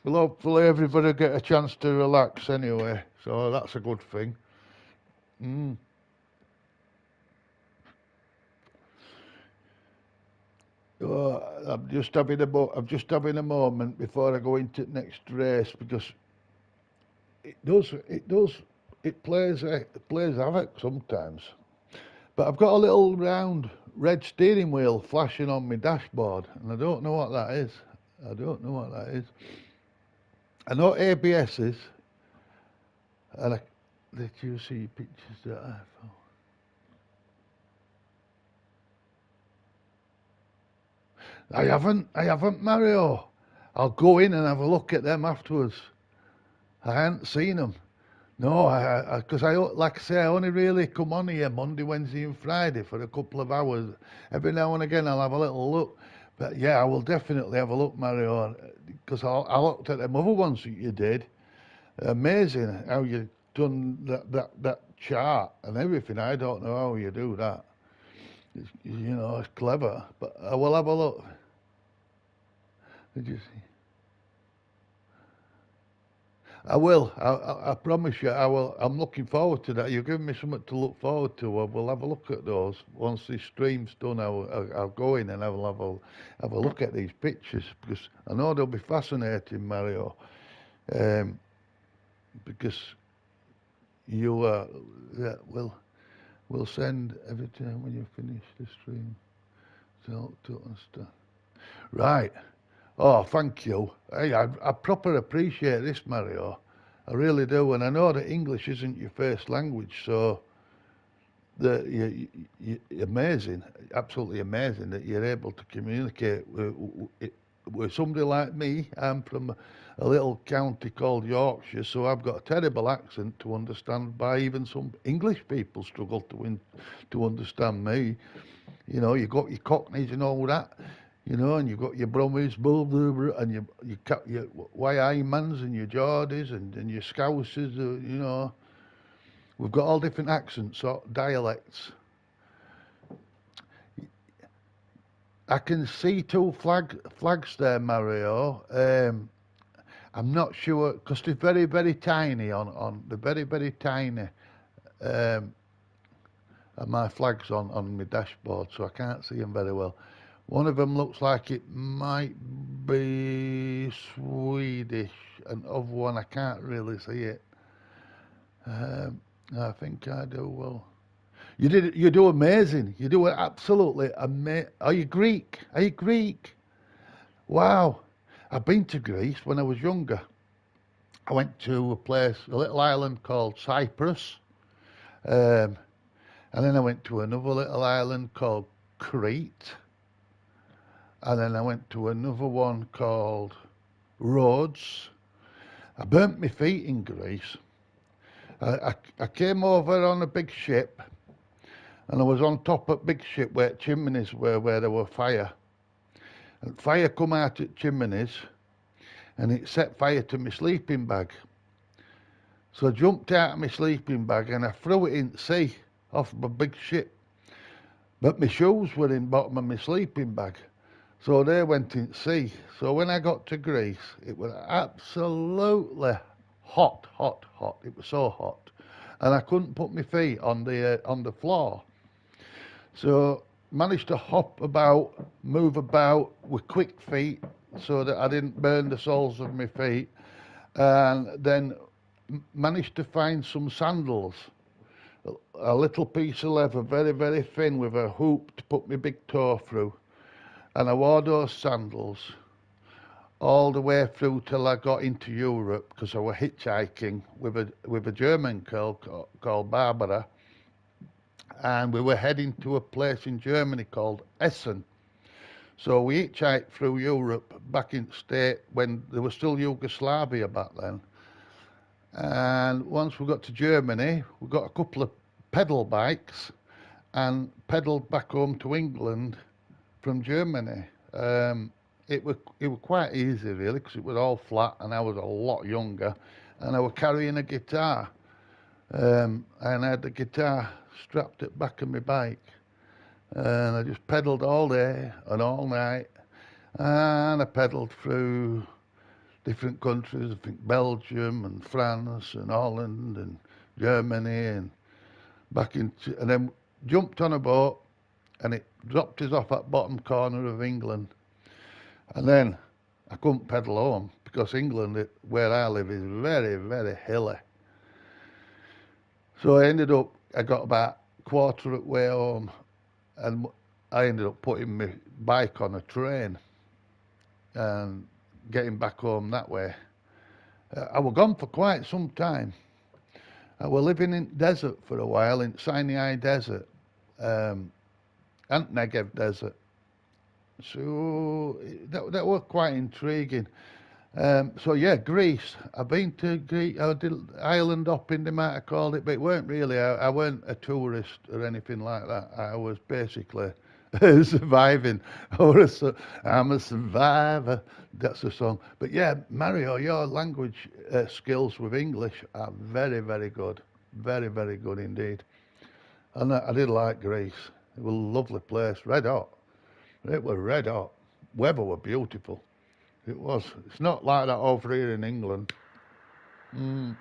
Well, hopefully everybody get a chance to relax anyway, so that's a good thing. I'm just having a moment before I go into the next race because it plays havoc sometimes. But I've got a little round red steering wheel flashing on my dashboard, and I don't know what that is. I know ABS is, and did you see pictures that I found? I haven't, Mario. I'll go in and have a look at them afterwards. I hadn't seen them. No, because like I say, I only really come on here Monday, Wednesday, and Friday for a couple of hours. Every now and again, I'll have a little look. But yeah, I will definitely have a look, Mario, because I looked at them other ones that you did. Amazing how you done that chart and everything. I don't know how you do that. It's clever. But I will have a look. Did you see? I will. I promise you. I will. I'm looking forward to that. You're giving me something to look forward to. We'll have a look at those once this stream's done. I'll go in and have a look at these pictures because I know they'll be fascinating, Mario. Um, because you yeah, we'll send every time when you finish the stream. So to understand. Right. Oh, thank you. Hey, I proper appreciate this, Mario. I really do, and I know that English isn't your first language, so amazing, absolutely amazing that you're able to communicate with somebody like me. I'm from a little county called Yorkshire, so I've got a terrible accent to understand. By even some English people struggle to understand me. You got your Cockneys and all that, and you've got your Brummies, blah, blah, blah, and your Wyomans and your Geordies and your Scousers, We've got all different accents or dialects. I can see two flags there, Mario. I'm not sure, because they're very, very tiny they're very, very tiny. Um, and my flag's on my dashboard, so I can't see them very well. One of them looks like it might be Swedish, and of one I can't really see it. I think I do well. You do amazing. You do absolutely amazing. Are you Greek? Are you Greek? Wow. I've been to Greece when I was younger. I went to a little island called Cyprus. Um, and then I went to another little island called Crete. And then I went to another one called Rhodes. I burnt my feet in Greece. I came over on a big ship, and I was on top of a big ship where chimneys were, where there were fire. And fire come out at chimneys, and it set fire to my sleeping bag. So I jumped out of my sleeping bag and I threw it in the sea off my big ship. But my shoes were in the bottom of my sleeping bag. So they went in the sea. So when I got to Greece, it was absolutely hot, hot, hot. It was so hot. And I couldn't put my feet on the floor. So managed to hop about, move about with quick feet so that I didn't burn the soles of my feet. And then managed to find some sandals, a little piece of leather, very, very thin, with a hoop to put my big toe through. And I wore those sandals all the way through till I got into Europe, because I was hitchhiking with a German girl called Barbara, and we were heading to a place in Germany called Essen. So we hitchhiked through Europe back in the state when there was still Yugoslavia back then. And once we got to Germany, we got a couple of pedal bikes and pedalled back home to England from Germany. It was quite easy really, because it was all flat and I was a lot younger, and I was carrying a guitar, and I had the guitar strapped at the back of my bike, and I just pedalled all day and all night, and I pedalled through different countries, I think Belgium and France and Holland and Germany, and and then jumped on a boat, and it dropped us off at bottom corner of England. And then I couldn't pedal home because England, where I live, is very, very hilly. So I got about a quarter of the way home, and I ended up putting my bike on a train and getting back home that way. I was gone for quite some time. I was living in desert for a while, in Sinai Desert, and Negev Desert. So that was quite intriguing. So yeah, Greece. I've been to Greece. I did island hopping, they might have called it, but it weren't really. I weren't a tourist or anything like that. I was basically surviving. I'm a survivor. That's the song. But yeah, Mario, your language skills with English are very, very good. Very, very good indeed. And I did like Greece. It was a lovely place, red hot. It was red hot. Weather were beautiful. It was. It's not like that over here in England. Mm.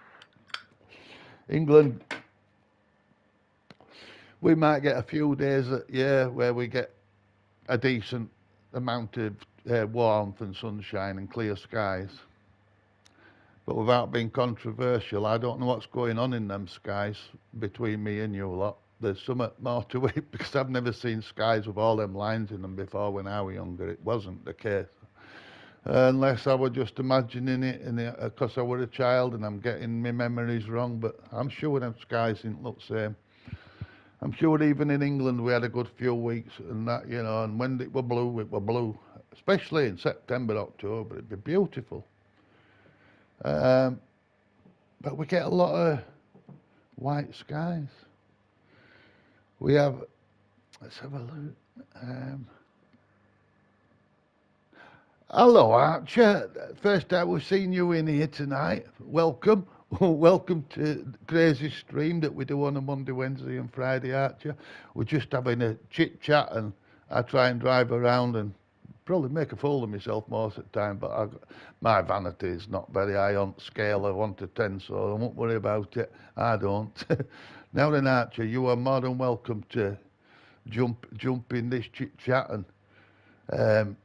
England, we might get a few days a year where we get a decent amount of warmth and sunshine and clear skies. But without being controversial, I don't know what's going on in them skies between me and you lot. There's something more to it because I've never seen skies with all them lines in them before when I was younger. It wasn't the case. Unless I were just imagining it because I was a child and I'm getting my memories wrong, but I'm sure them skies didn't look the same. I'm sure even in England we had a good few weeks and that, you know, and when it were blue, especially in September, October, it'd be beautiful. But we get a lot of white skies. We have, let's have a look. Hello, Archer. First time we've seen you in here tonight. Welcome. Welcome to Crazy Stream that we do on a Monday, Wednesday and Friday, Archer. We're just having a chit chat and I try and drive around and probably make a fool of myself most of the time, but my vanity is not very high on scale of 1 to 10, so I won't worry about it. I don't. Now then, Archer, you are more than welcome to jump in this chit chat and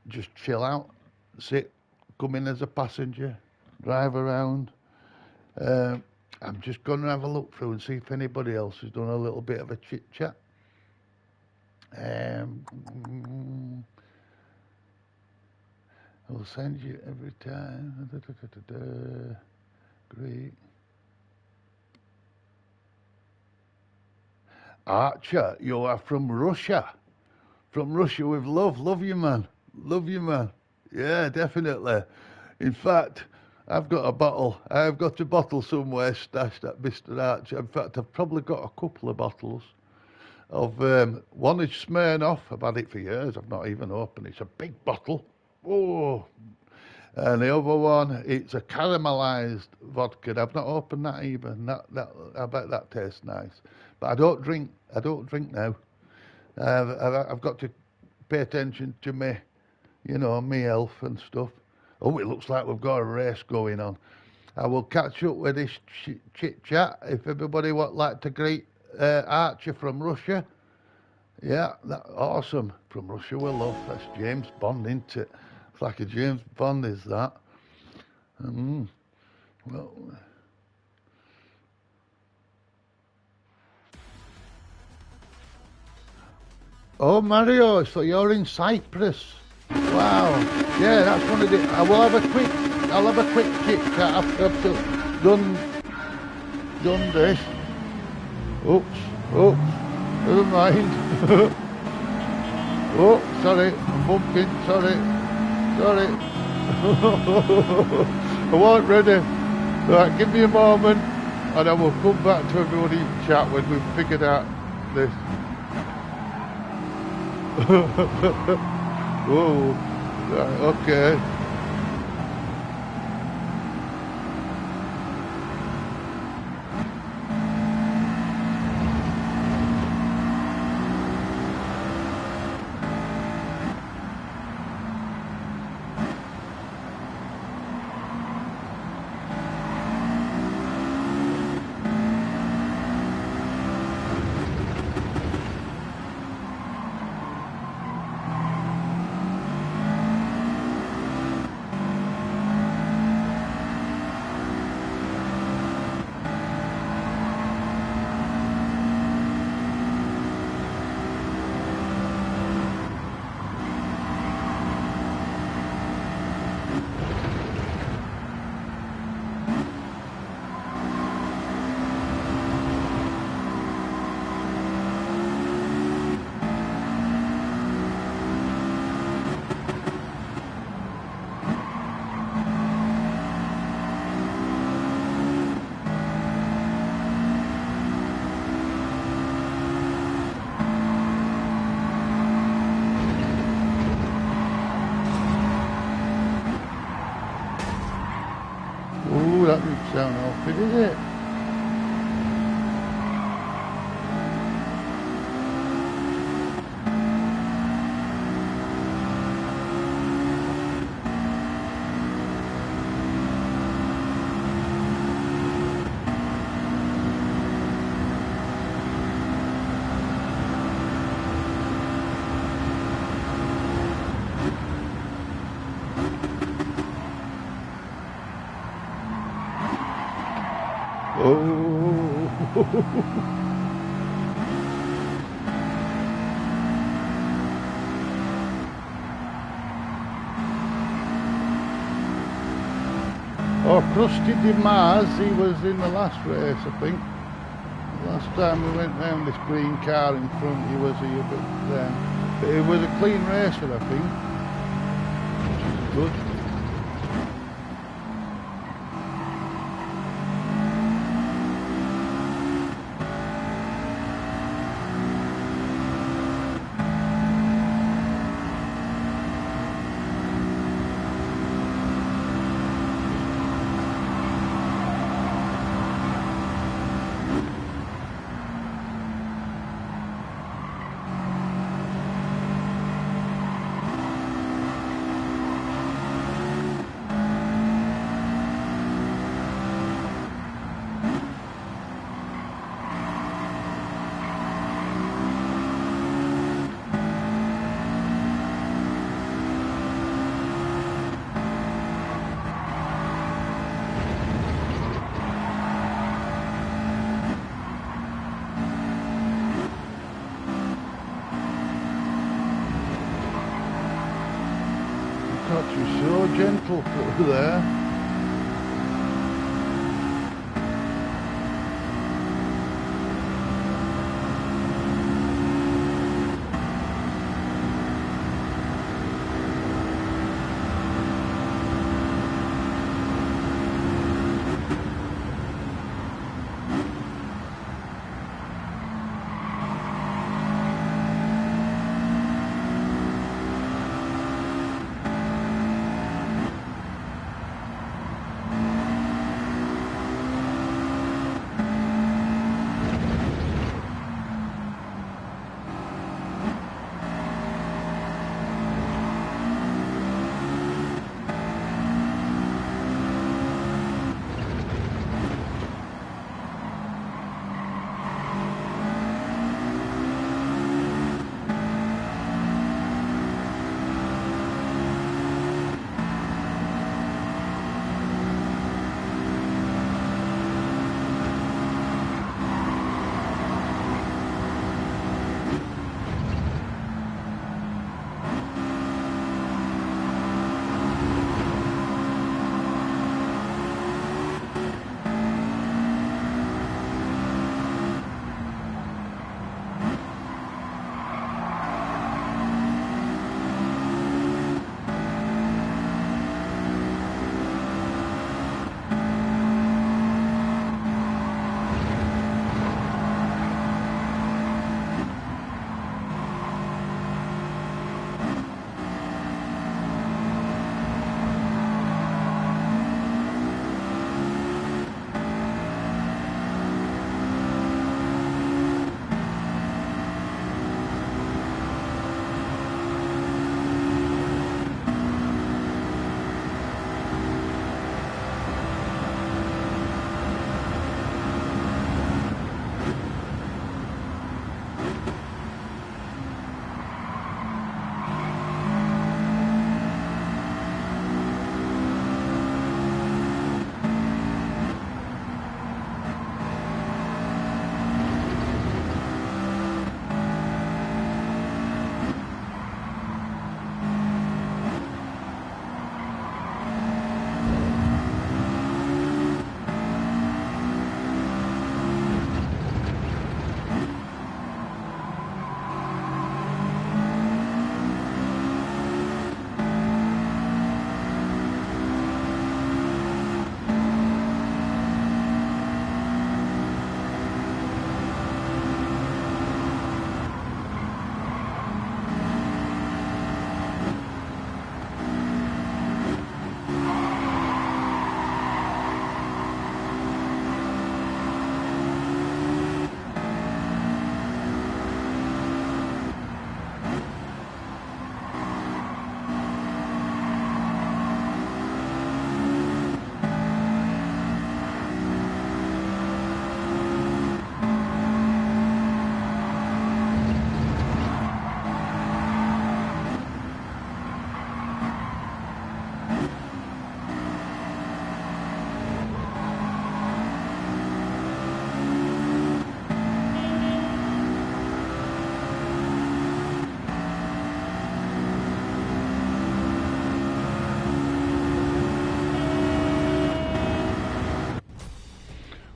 just chill out, sit, come in as a passenger, drive around. I'm just going to have a look through and see if anybody else has done a little bit of a chit chat. I'll send you every time. Great. Archer, you are from Russia. From Russia with love. Love you, man. Love you, man. Yeah, definitely. In fact, I've got a bottle. I've got a bottle somewhere stashed at Mr. Archer. In fact, I've probably got a couple of bottles of, one is Smirnoff. I've had it for years. I've not even opened it. It's a big bottle. Oh. And the other one, it's a caramelized vodka. I've not opened that even. I bet that tastes nice. But I don't drink now. I've got to pay attention to me, you know, me health and stuff. Oh, it looks like we've got a race going on. I will catch up with this chit chat if everybody would like to greet Archer from Russia. Yeah, that's awesome. From Russia with love. That's James Bond, isn't it? It's like a James Bond, is that? Well. Oh, Mario, so you're in Cyprus. Wow. Yeah, that's one of the. I'll have a quick chit chat after I've done this. Oops. Never mind. Oh, sorry. I'm bumping. Sorry. I wasn't ready. Right, give me a moment and I will come back to everybody in chat when we've figured out this. Whoa. Right, okay. outfit, is it? Oh, oh, Krusty de Mars, he was in the last race, I think. Last time we went round this green car in front, he was here, but he was a clean racer, I think. Which is good. God, she's so gentle through there.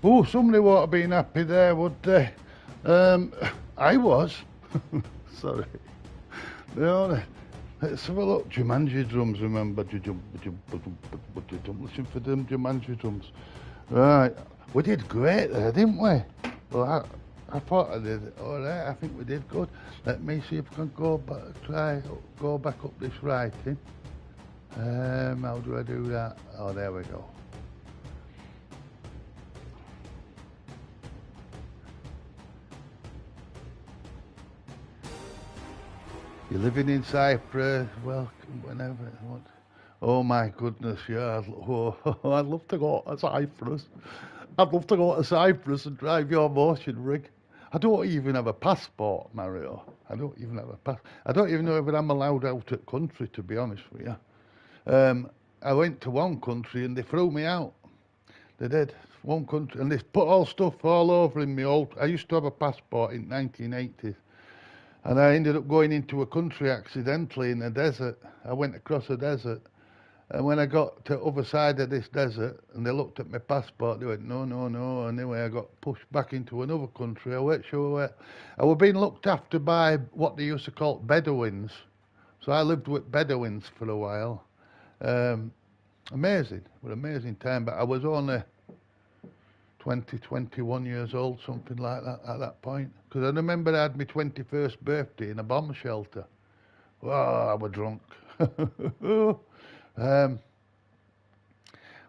Oh, somebody would have been happy there, would they? I was. Sorry. No, let's have a look. Jumanji drums, remember? Listen for them Jumanji drums. Right. We did great there, didn't we? Well, I thought I did all right. I think we did good. Let me see if I can go back up this writing. How do I do that? Oh, there we go. You're living in Cyprus, welcome whenever. What? Oh my goodness, yeah. I'd love to go to Cyprus. I'd love to go to Cyprus and drive your motion rig. I don't even have a passport, Mario. I don't even have a pass. I don't even know if I'm allowed out of country, to be honest with you. I went to one country and they threw me out. They did. One country, and they put all stuff all over in me old. I used to have a passport in 1980s. And I ended up going into a country accidentally in a desert. I went across a desert. And when I got to the other side of this desert and they looked at my passport, they went, no, no, no. And anyway, I got pushed back into another country. I weren't sure where. I was being looked after by what they used to call Bedouins. So I lived with Bedouins for a while. Amazing. It was an amazing time. But I was only 20, 21 years old, something like that at that point. Because I remember I had my 21st birthday in a bomb shelter. Oh, I was drunk.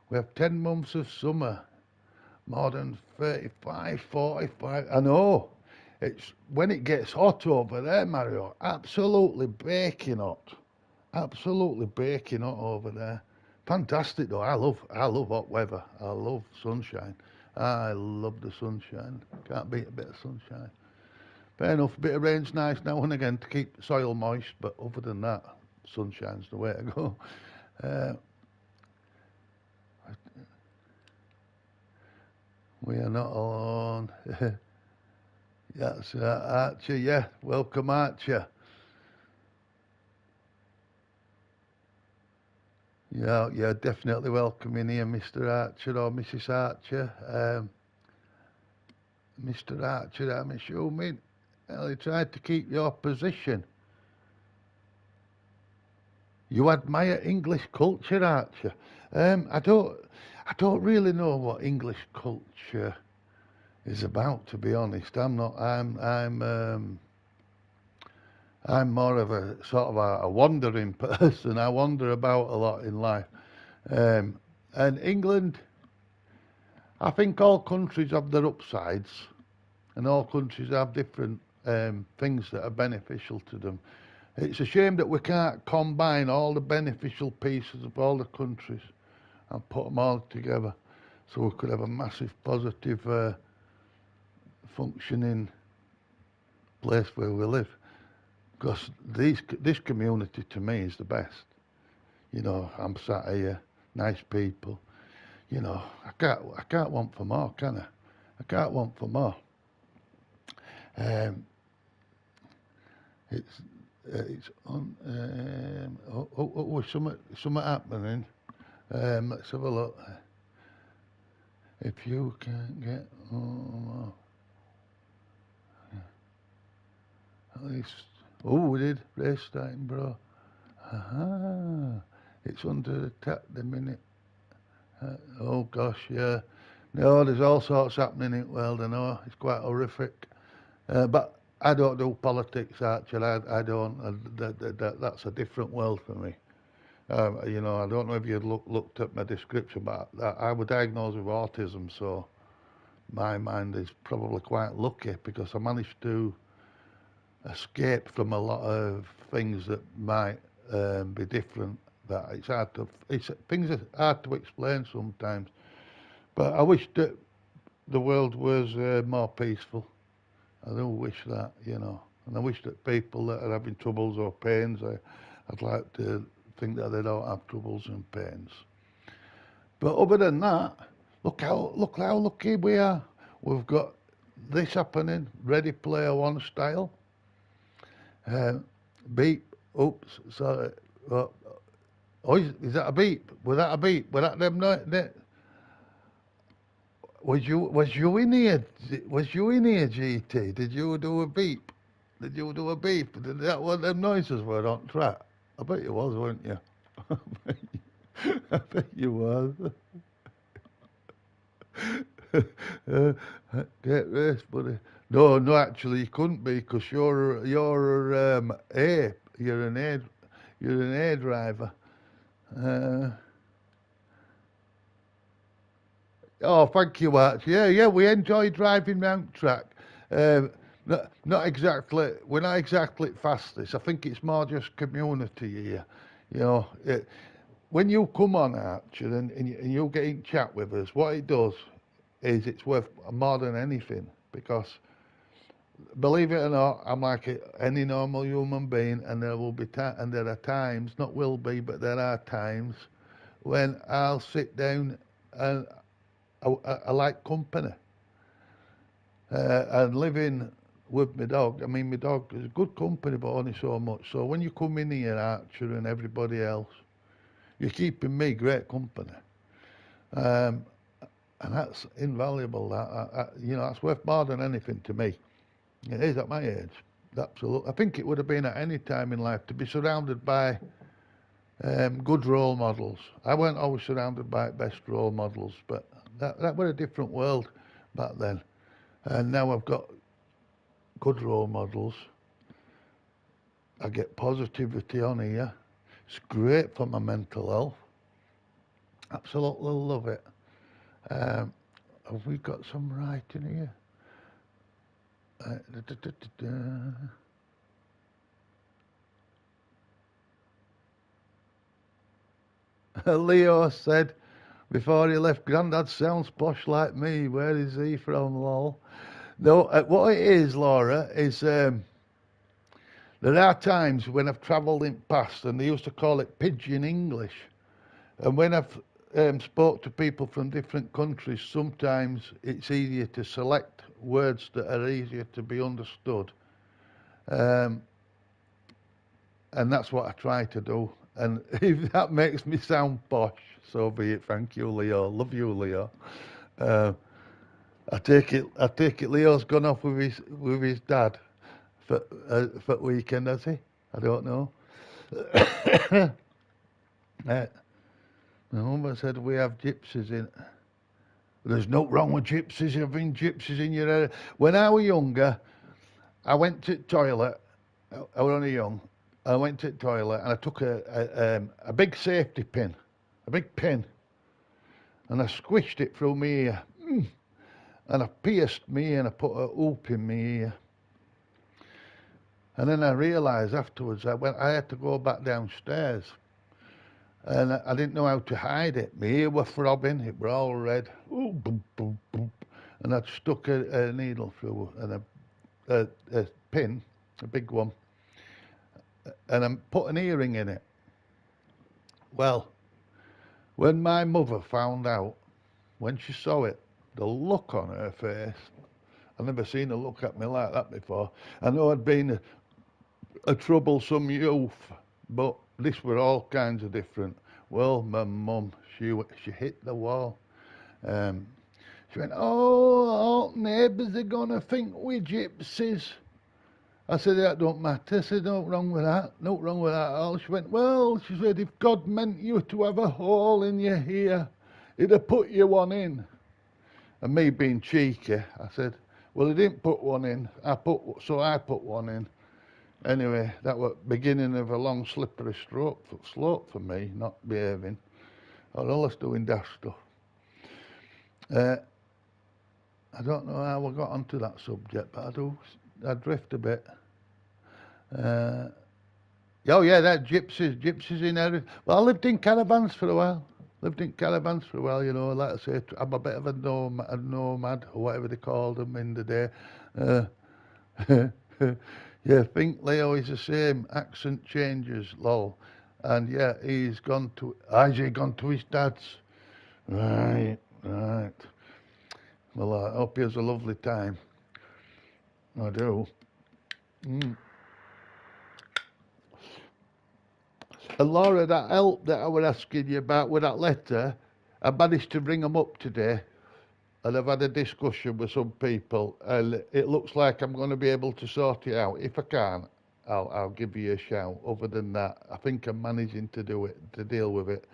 We have 10 months of summer, more than 35, 45. I know. It's when it gets hot over there, Mario, absolutely baking hot. Absolutely baking hot over there. Fantastic though. I love hot weather. I love sunshine. I love the sunshine. Can't beat a bit of sunshine. Fair enough, a bit of rain's nice now and again to keep the soil moist, but other than that, sunshine's the way to go. We are not alone. That's Archer, yeah. Welcome, Archer. Yeah, yeah, definitely welcome in here, Mr. Archer or Mrs. Archer. Mr. Archer, I'm assuming. Well, he tried to keep your position. You admire English culture, Archer. I don't really know what English culture is about, to be honest. I'm not. I'm more of a sort of a wandering person. I wander about a lot in life. And England, I think all countries have their upsides, and all countries have different things that are beneficial to them. It's a shame that we can't combine all the beneficial pieces of all the countries and put them all together so we could have a massive positive functioning place where we live. Because this community to me is the best. You know, I'm sat here, nice people. You know, I can't want for more, can I? I can't want for more. It's on. Something happening. Let's have a look. If you can get at least. Oh, we did race starting, bro. Aha. It's under attack the minute. Oh gosh, yeah. No, there's all sorts happening in the world. I know it's quite horrific. But I don't do politics, actually. I don't. That's a different world for me. You know, I don't know if you looked at my description, but I was diagnosed with autism, so my mind is probably quite lucky because I managed to escape from a lot of things that might be different. That things are hard to explain sometimes. But I wish that the world was more peaceful. I do wish that, you know. And I wish that people that are having troubles or pains, I'd like to think that they don't have troubles and pains. But other than that, look how lucky we are. We've got this happening, Ready Player One style. Beep, oops, sorry. Oh, is that a beep? Was that a beep? Was that them? Was you in here? Was you in here, GT? Did you do a beep? Did you do a beep? Did that what them noises were on track? I bet you was, weren't you? I bet you was. uh, get rest, buddy. No, no, actually, you couldn't be because you're A. You're an A driver. Uh, oh, thank you, Arch. Yeah, yeah, we enjoy driving round track. Not exactly, we're not exactly fastest. I think it's more just community here. You know, when you come on, Archer, and you get in chat with us, what it does is it's worth more than anything because believe it or not, I'm like any normal human being, and there will be and there are times, not will be, but there are times when I'll sit down and I like company. And living with my dog, I mean, my dog is good company, but only so much. So when you come in here, Archer, and everybody else, you're keeping me great company. Um, and that's invaluable. You know, that's worth more than anything to me. It is at my age. Absolutely. I think it would have been at any time in life to be surrounded by good role models. I weren't always surrounded by best role models, but that was a different world back then. And now I've got good role models. I get positivity on here. It's great for my mental health. Absolutely love it. Have we got some writing here? Da, da, da, da. Leo said before he left, Grandad sounds posh like me. Where is he from, lol? No, what it is, Laura, is there are times when I've travelled in past and they used to call it pidgin English. And when I've spoke to people from different countries, sometimes it's easier to select words that are easier to be understood. Um, and that's what I try to do. And if that makes me sound posh, so be it. Thank you, Leo. Love you, Leo. Uh, I take it. Leo's gone off with his dad for weekend, has he? I don't know. My mum said we have gypsies in. There's no wrong with gypsies. Having gypsies in your area. When I was younger, I went to the toilet. I was only young. I went to the toilet and I took a big safety pin, a big pin, and I squished it through my ear. And I pierced me and I put a hoop in my ear. And then I realised afterwards I had to go back downstairs. And I didn't know how to hide it. My ear was throbbing, it was all red. Ooh, boom, boom, boom. And I'd stuck a needle through and a pin, a big one, and I put an earring in it. Well, when my mother found out, when she saw it, the look on her face, I've never seen her look at me like that before. I know I'd been a troublesome youth, but this were all kinds of different. Well, my mum, she hit the wall. She went, oh, all neighbours are going to think we're gypsies. I said, that don't matter. I said, no wrong with that. No wrong with that at all. She went, well, she said, if God meant you to have a hole in your ear, he'd have put you one in. And me being cheeky, I said, well, he didn't put one in. So I put one in. Anyway, that was beginning of a long slippery slope for me, not behaving. Or else doing daft stuff. I don't know how I got onto that subject, but I drift a bit. Oh yeah, that gypsies in everything. Well, I lived in caravans for a while. You know, like I say, I'm a bit of a nomad, or whatever they called them in the day. Yeah, think Leo is the same, accent changes, lol. And yeah, he's gone to his dad's. Right. Well, I hope he has a lovely time. I do. And Laura, that help that I was asking you about with that letter, I managed to ring them up today. and I've had a discussion with some people, and it looks like I'm going to be able to sort it out. If I can't, I'll give you a shout. Other than that, I think I'm managing to do it, to deal with it,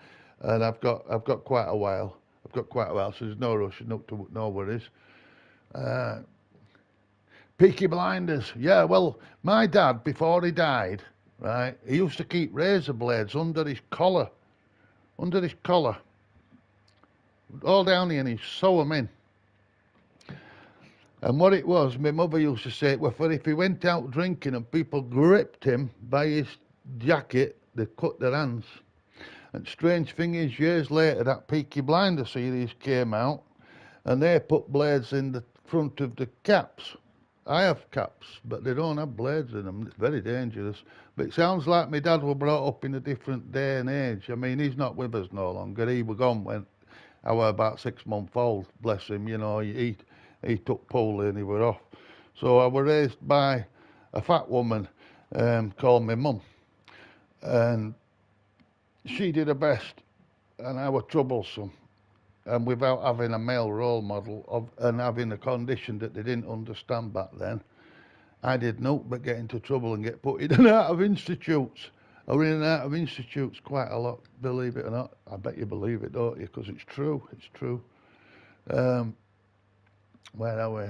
and I've got quite a while. I've got quite a while, so there's no rush, no worries. Uh, Peaky Blinders, yeah. Well, my dad, before he died, right, he used to keep razor blades under his collar, all down here, and he'd sew them in. And what it was, my mother used to say, well, for if he went out drinking and people gripped him by his jacket, they'd cut their hands. And strange thing is, years later, that Peaky Blinder series came out, and they put blades in the front of the caps. I have caps, but they don't have blades in them. It's very dangerous. But it sounds like my dad was brought up in a different day and age. I mean, he's not with us no longer. He was gone when I was about 6 months old, bless him. You know, he took polio and he was off. So I was raised by a fat woman called my mum. And she did her best, and I was troublesome. And without having a male role model and having a condition that they didn't understand back then, I did nothing but get into trouble and get put in and out of institutes. I was in and out of institutes quite a lot, believe it or not. I bet you believe it, don't you? Because it's true. It's true. Where are we?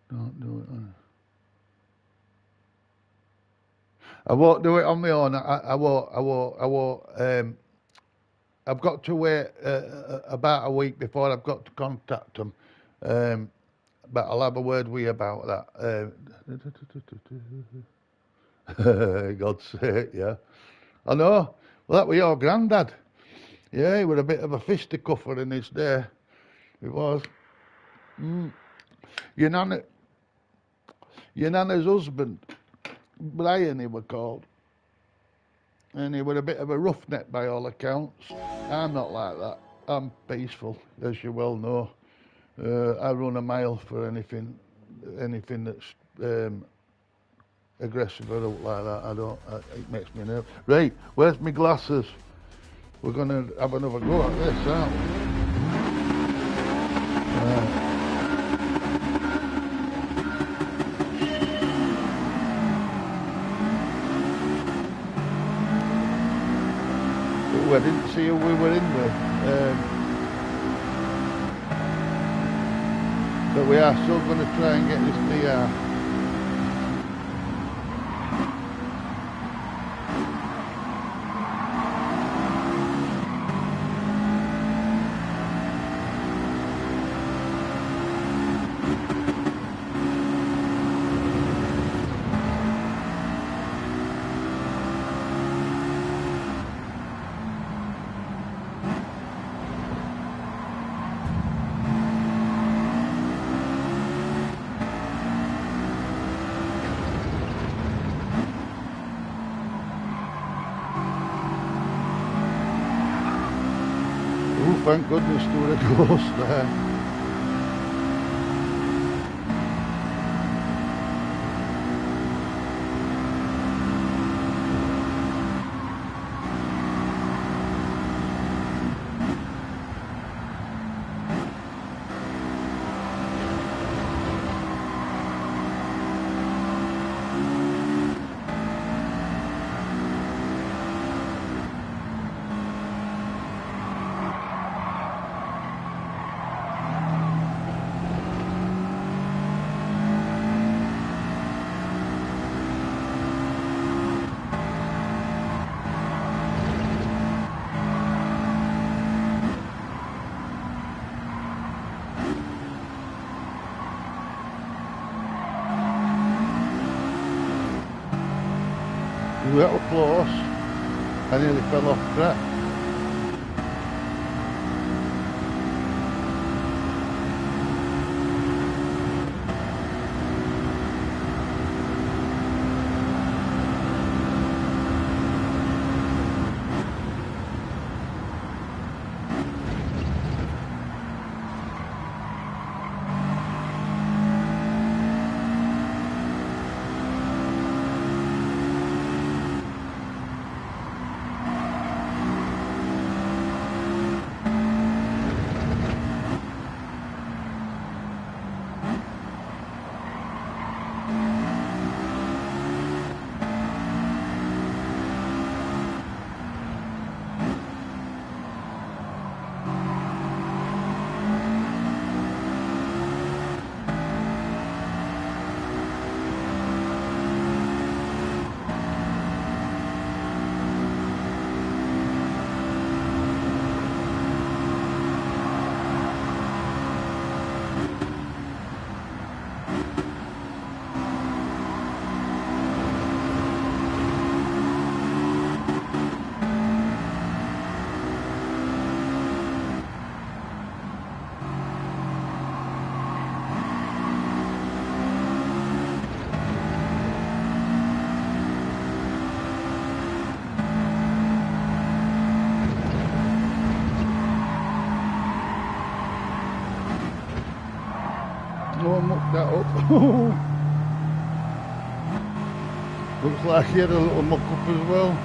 Don't do it. I won't do it on my own. I won't. I've got to wait about a week before I've got to contact them. But I'll have a word with you about that. God's sake, yeah. I know. Well, that was your granddad. Yeah, he was a bit of a fisticuffer in his day. He was. Your nana's husband, Brian, he was called. And he was a bit of a roughneck by all accounts. I'm not like that. I'm peaceful, as you well know. I run a mile for anything that's aggressive or like that. It makes me nervous. Right, where's my glasses? We're gonna have another go at this, aren't we? I didn't see who we were in with. But we are still going to try and get this PR. Thank goodness there was a ghost there. We were close. I nearly fell off track. No one mucked that up. Looks like he had a little muck up as well.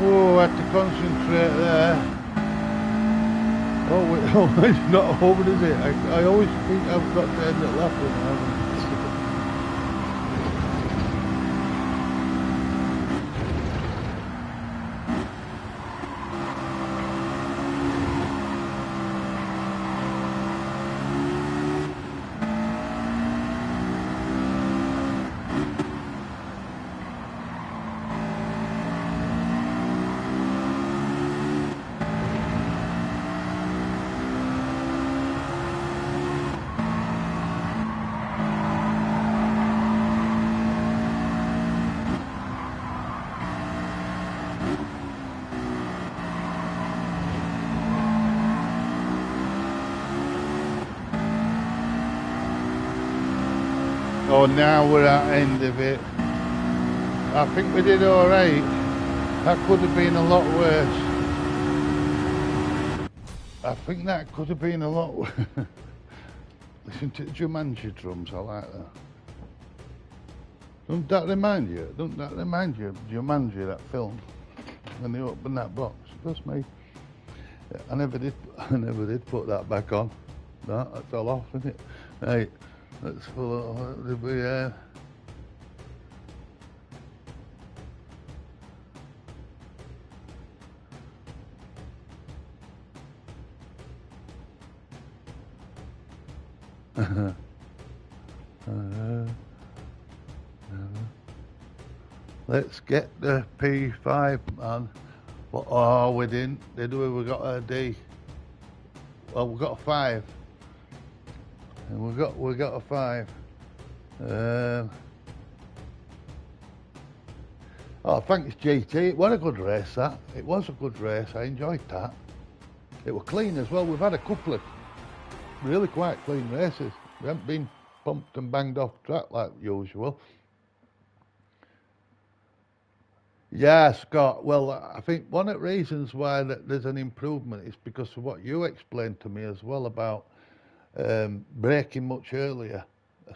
Oh, I had to concentrate there. Oh, wait, oh, it's not over, is it? I always think I've got to end at left one, haven't I? Oh, now we're at the end of it. I think we did alright. That could have been a lot worse. I think that could have been a lot worse. Listen to the Jumanji drums, I like that. Don't that remind you of Jumanji, that film? When they opened that box. That's me. I never did put that back on. That fell off, isn't it? Right. Let's follow the beer. Let's get the P5, man. But oh, we didn't. Did we? We got a D. Well, we got a 5. And we got a 5. Oh, thanks GT. It was a good race, that. It was a good race. I enjoyed that. It was clean as well. We've had a couple of really quite clean races. We haven't been pumped and banged off track like usual. Yeah, Scott. Well, I think one of the reasons why there's an improvement is because of what you explained to me as well about braking much earlier.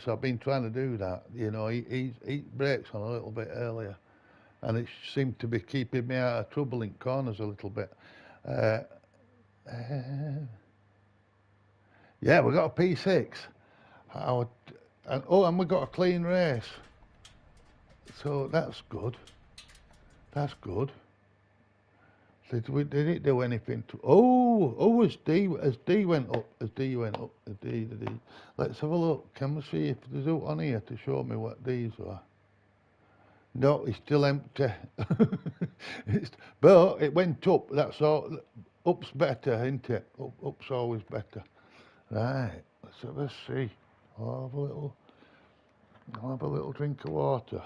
So I've been trying to do that. You know, he brakes on a little bit earlier, and it seemed to be keeping me out of trouble in corners a little bit. Uh, yeah, we got a P6. I would, and we got a clean race. So that's good. That's good. Did it do anything to? Oh, as D went up, the D. Let's have a look. Can we see if there's out on here to show me what D's are? No, it's still empty. But it went up. That's all. Up's better, isn't it? Up's always better. Right. Let's see. I'll have a little. I'll have a little drink of water,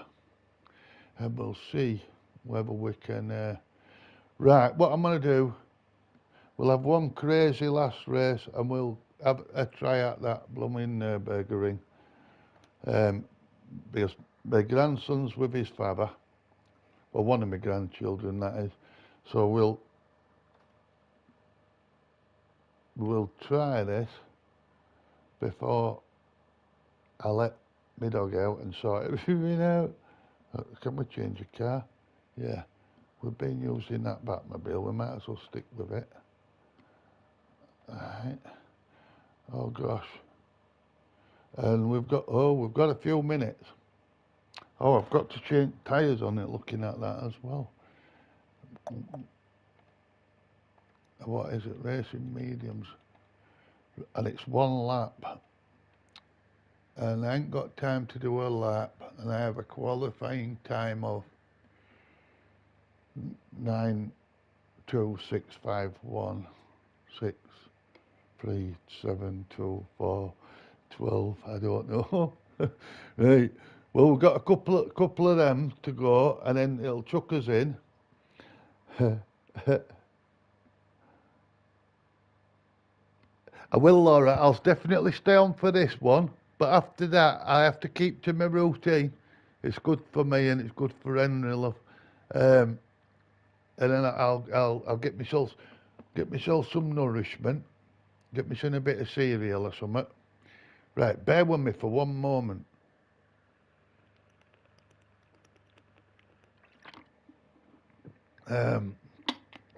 and we'll see whether we can. Right. What I'm gonna do. We'll have one crazy last race, and we'll have a try at that blooming Burger Ring. Because my grandson's with his father, or one of my grandchildren, that is. So we'll try this before I let my dog out and sort everything out. Can we change a car? Yeah, we've been using that Batmobile. We might as well stick with it. Alright. Oh gosh. And we've got a few minutes. Oh, I've got to change tyres on it looking at that as well. What is it? Racing mediums. And it's one lap. And I ain't got time to do a lap. And I have a qualifying time of 9:2651 6:3:7:24 12. I don't know. Right. Well, we've got a couple of them to go, and then it'll chuck us in. I will, Laura. I'll definitely stay on for this one, but after that, I have to keep to my routine. It's good for me and it's good for Henry, love. And then I'll get myself some nourishment, get myself a bit of cereal or something. Right, bear with me for one moment.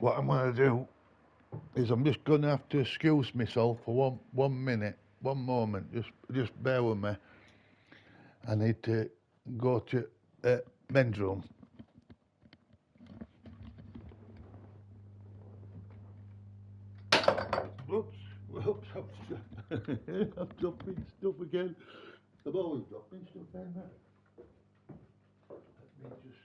What I'm gonna do is I'm just gonna have to excuse myself for one minute, one moment. Just bear with me. I need to go to men's room. Whoops, I'm dropping stuff again. I'm always dropping stuff, ain't I? Let me just.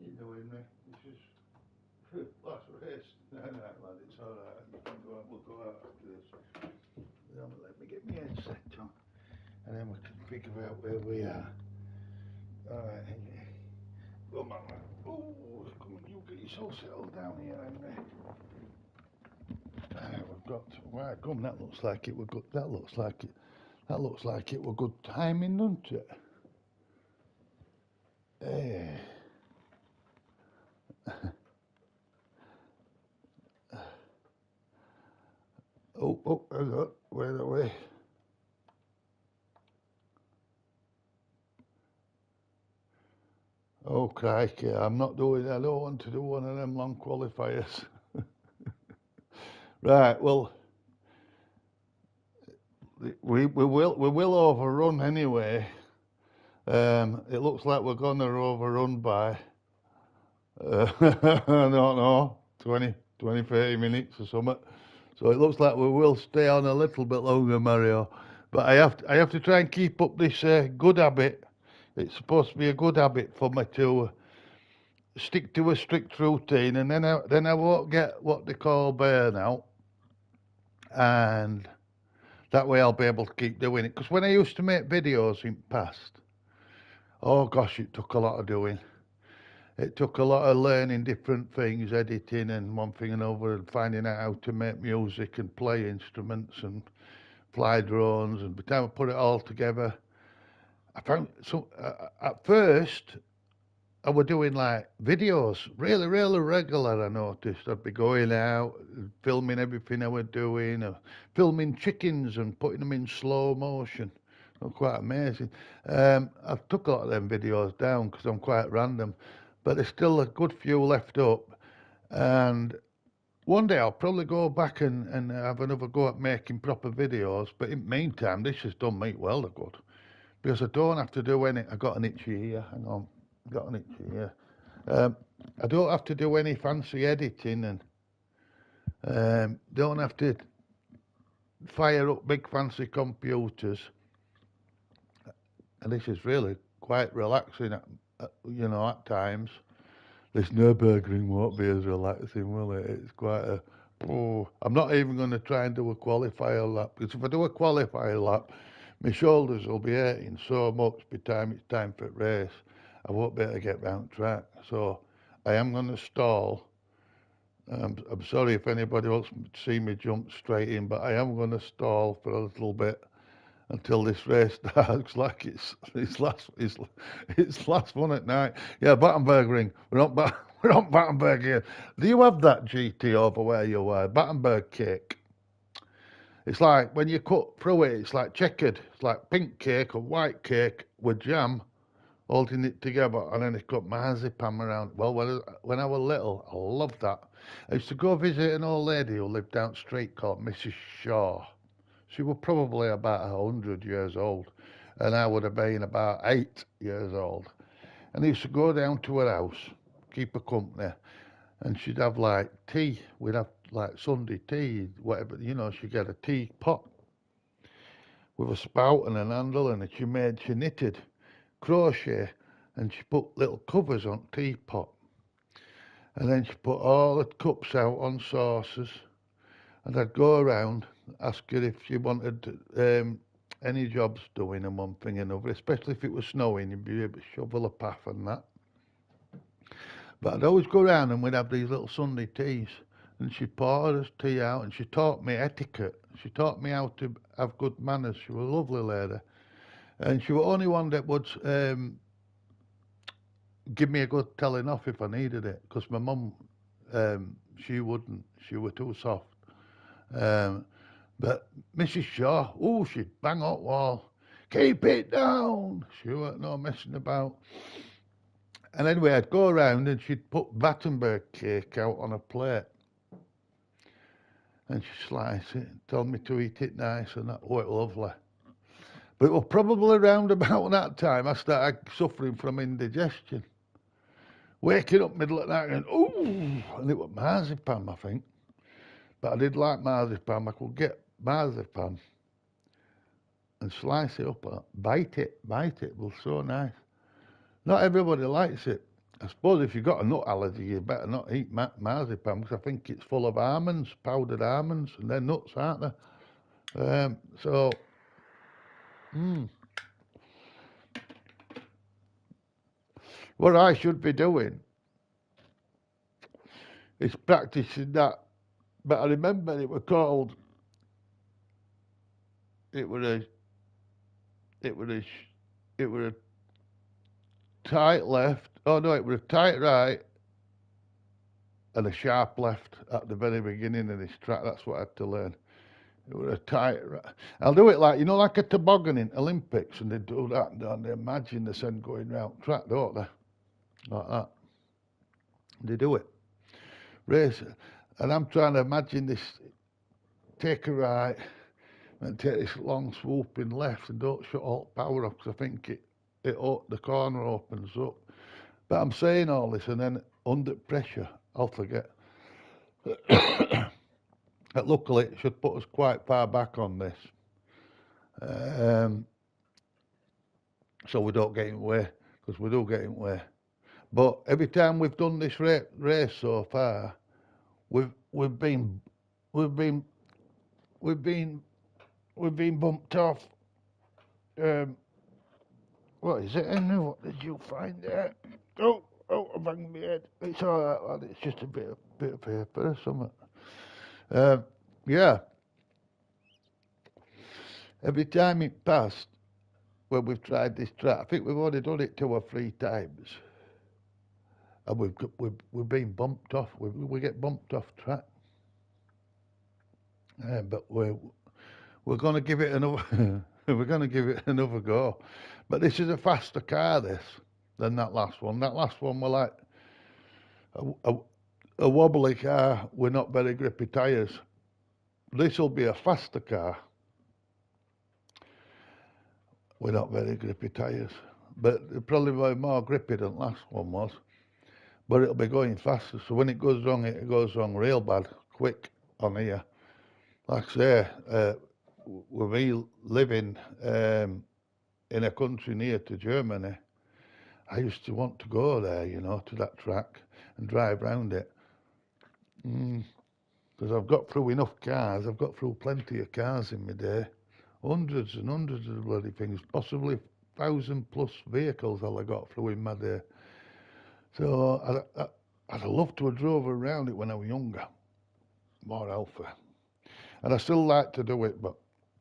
You doing me? This is last race. No, lad, it's alright. We'll go out after this. Let me get my headset on, and then we can figure out where we are. Alright, come on, man. Oh, come on, you get yourself settled down here, Henry. We've got right. Come, that looks like it. We've got that looks like it. That looks like it were good timing, doesn't it? Hey. Oh, hang on. Where are we? Oh, crikey, I don't want to do one of them long qualifiers. Right, well, we will overrun anyway. It looks like we're gonna overrun by, I don't know, 30 minutes or something. So it looks like we will stay on a little bit longer, Mario. But I have to try and keep up this good habit. It's supposed to be a good habit for me to stick to a strict routine, and then I won't get what they call burnout, and that way I'll be able to keep doing it. Because when I used to make videos in past, oh gosh, it took a lot of doing. It took a lot of learning different things, editing and one thing and another, and finding out how to make music and play instruments and fly drones. And by the time I put it all together, I found so at first I was doing like videos, really, really regular. I noticed I'd be going out, filming everything I was doing, filming chickens and putting them in slow motion. It was quite amazing. I've took a lot of them videos down because I'm quite random, but there's still a good few left up. And one day I'll probably go back and have another go at making proper videos. But in the meantime, this has done me well, the good, because I don't have to do any. I got an itchy ear. Hang on, got an itchy ear. Um, I don't have to do any fancy editing and don't have to fire up big fancy computers. And this is really quite relaxing, at times. This Nürburgring won't be as relaxing, will it? It's quite a. Oh, I'm not even going to try and do a qualifier lap, because if I do a qualifier lap, my shoulders will be hurting so much by the time it's time for the race. I won't be able to get round track. So I am going to stall. I'm sorry if anybody wants to see me jump straight in, but I am going to stall for a little bit until this race starts. Like it's last one at night. Yeah, Battenberg Ring. We're on Battenberg here. Do you have that GT over where you are? Battenberg cake. It's like when you cut through it, it's like checkered. It's like pink cake or white cake with jam holding it together, and then it's got marzipan around. Well, when I was little, I loved that. I used to go visit an old lady who lived down the street called Mrs. Shaw. She was probably about 100 years old, and I would have been about 8 years old. And I used to go down to her house, keep her company, and she'd have like tea. We'd have like Sunday tea, whatever, she'd get a tea pot with a spout and an handle, and she knitted crochet, and she put little covers on teapot, and then she put all the cups out on saucers, and I'd go around, ask her if she wanted any jobs doing and one thing and another, especially if it was snowing, you'd be able to shovel a path and that. But I'd always go around and we'd have these little Sunday teas, and she'd pour us tea out, and she taught me etiquette. She taught me how to have good manners. She was a lovely lady, and she was the only one that would give me a good telling off if I needed it, because my mum, she wouldn't. She was too soft. Um, but Mrs. Shaw, oh, she'd bang up wall. Keep it down. She weren't no messing about. And anyway, I'd go around and she'd put Battenberg cake out on a plate. And she'd slice it, told me to eat it nice and that. Oh, it was lovely. But it was probably around about that time I started suffering from indigestion. Waking up middle of the night and ooh, and it was marzipan, I think. But I did like marzipan. I could get marzipan and slice it up, bite it. It was so nice. Not everybody likes it. I suppose if you've got a nut allergy, you better not eat marzipan, because I think it's full of almonds, powdered almonds, and they're nuts, aren't they? So, what I should be doing is practicing that. But I remember it was it was it was a tight left. Oh no, it was a tight right and a sharp left at the very beginning of this track. That's what I had to learn. It was a tight right. I'll do it like, you know, like a toboggan in Olympics, and they do that, don't they? Imagine the sun going round track, don't they? Like that. They do it. Race. And I'm trying to imagine this, take a right and take this long swooping left and don't shut all power off, because I think the corner opens up. But I'm saying all this, and then under pressure, I'll forget. But luckily, it should put us quite far back on this, so we don't get in the way, because we do get in the way. But every time we've done this race so far, we've been bumped off. What is it, Henry? What did you find there? Oh, I banged my head. It's all right, lad. It's just a bit of paper or something. Yeah. Every time it passed, when we've tried this track, I think we've only done it 2 or 3 times, and we've been bumped off. We get bumped off track. But we're going to give it another. We're going to give it another go. But this is a faster car, than that last one. That last one was like a wobbly car with not very grippy tyres. This will be a faster car with not very grippy tyres. But it'll probably be more grippy than the last one was. But it'll be going faster. So when it goes wrong, real bad, quick on here. Like I say, with me living in a country near to Germany, I used to want to go there, you know, to that track and drive round it. Because I've got through enough cars, I've got through plenty of cars in my day. Hundreds and hundreds of bloody things, possibly 1,000+ vehicles I'll have got through in my day. So I'd have loved to have drove around it when I was younger, more healthy. And I still like to do it, but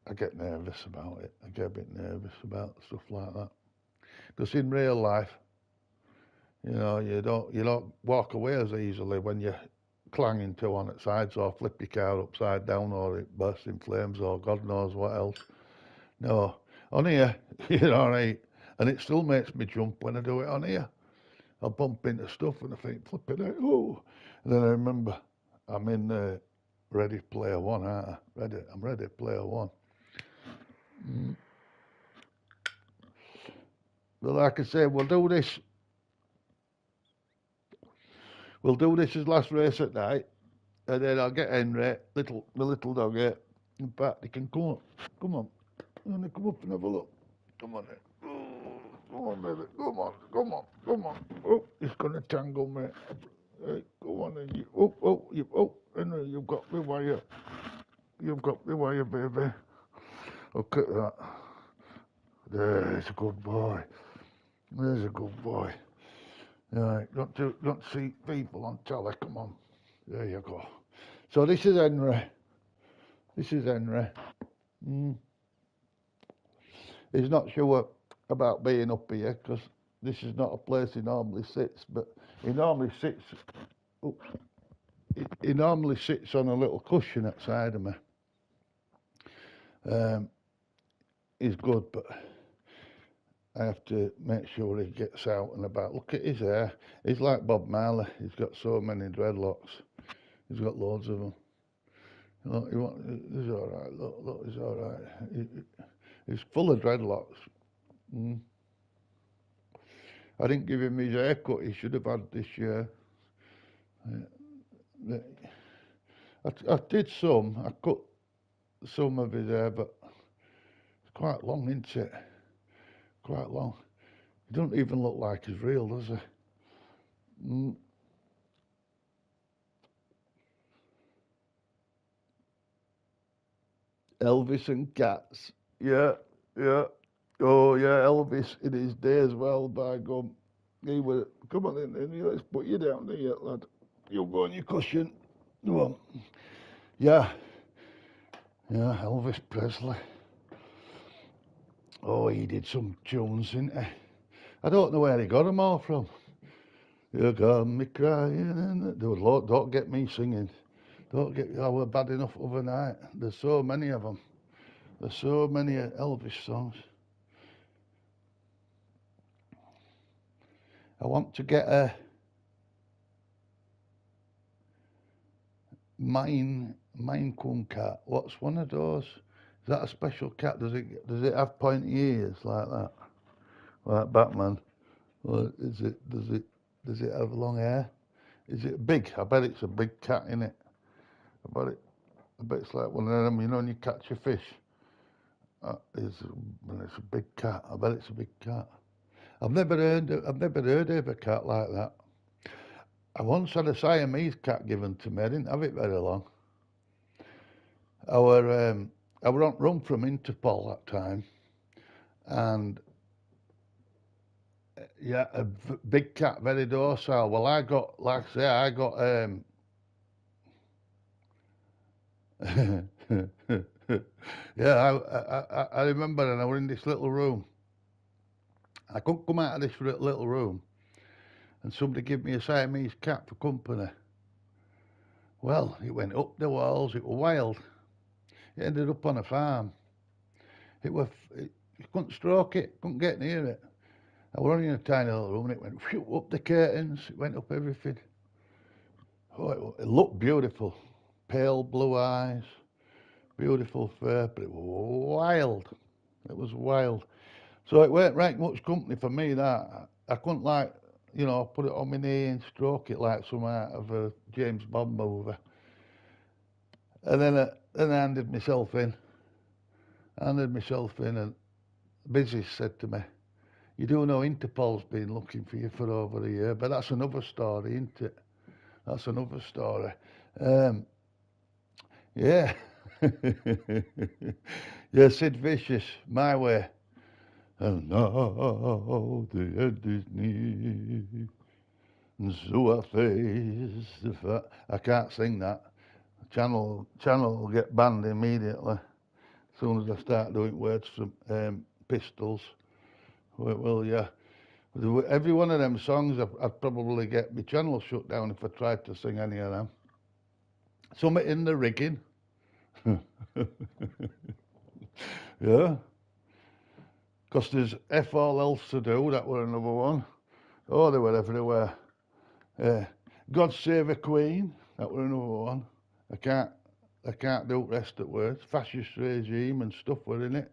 I get nervous about it. I get a bit nervous about stuff like that. Because in real life, you know, you don't walk away as easily when you're clanging to on its sides, or flip your car upside down, or it bursts in flames, or God knows what else. No, on here, you're all right. And it still makes me jump when I do it on here. I bump into stuff and I think, flip it out, oh. And then I remember, I'm in Ready Player One, aren't I? I'm Ready Player One. But like I say, we'll do this. We'll do this as last race at night, and then I'll get Henry, the little dog here. In fact, he can come up. Come on. You want to come up and have a look? Come on, come on, baby. Come on. Oh, he's going to tangle me. Hey, go on, and Henry, you've got me wire. You've got me wire, baby. Look at that. There's a good boy. There's a good boy. Right, don't see people on telly, come on. There you go. So this is Henry. He's not sure about being up here, because this is not a place he normally sits, but he normally sits on a little cushion outside of me. He's good, but I have to make sure he gets out and about. Look at his hair. He's like Bob Marley. He's got so many dreadlocks. He's got loads of them. Look, he's all right. Look, he's all right. He's full of dreadlocks. I didn't give him his haircut he should have had this year. I did some. I cut some of his hair, but it's quite long, isn't it? Quite long. He doesn't even look like he's real, does he? Elvis and cats. Yeah. Oh, yeah, Elvis in his day as well, by gum. He was, come on in, let's put you down there, lad. You go on your cushion. Come on. Yeah, Elvis Presley. Oh, he did some tunes, didn't he? I don't know where he got them all from. You got me crying, and there was lot. Don't get me singing. Don't get. I were bad enough overnight. There's so many of them. There's so many Elvis songs. I want to get a Maine Coon cat. What's one of those? Is that a special cat? Does it have pointy ears like that, like Batman? Or does it have long hair? Is it big? I bet it's a big cat, innit? I bet it's like one of them. You know when you catch a fish. It's a big cat. I bet it's a big cat. I've never heard of a cat like that. I once had a Siamese cat given to me. I didn't have it very long. I were on run from Interpol that time, and yeah, big cat, very docile. Well, I got, like I say, I got yeah, I remember, and I were in this little room. I couldn't come out of this little room, and somebody gave me a Siamese cat for company. Well, it went up the walls. It was wild. It ended up on a farm. You couldn't stroke it. Couldn't get near it. I was only in a tiny little room, and it went up the curtains. It went up everything. Oh, it looked beautiful. Pale blue eyes, beautiful fur, but it was wild. It was wild. So it weren't right much company for me, that. I couldn't, like, put it on my knee and stroke it like some out of a James Bond movie. And then I handed myself in. And Busy said to me, "You do know Interpol's been looking for you for over a year," but that's another story, isn't it? That's another story. Um, yeah. Yeah, Sid Vicious, My Way. And now the end is near, and so I face the fact. I can't sing that. Channel will get banned immediately as soon as I start doing words from Pistols. Well, yeah. Every one of them songs, I'd probably get my channel shut down if I tried to sing any of them. Something in the rigging. Yeah. Because there's F All Else to Do, that were another one. Oh, they were everywhere. God Save a Queen, that were another one. I can't do the rest of the words. Fascist regime and stuff were in it.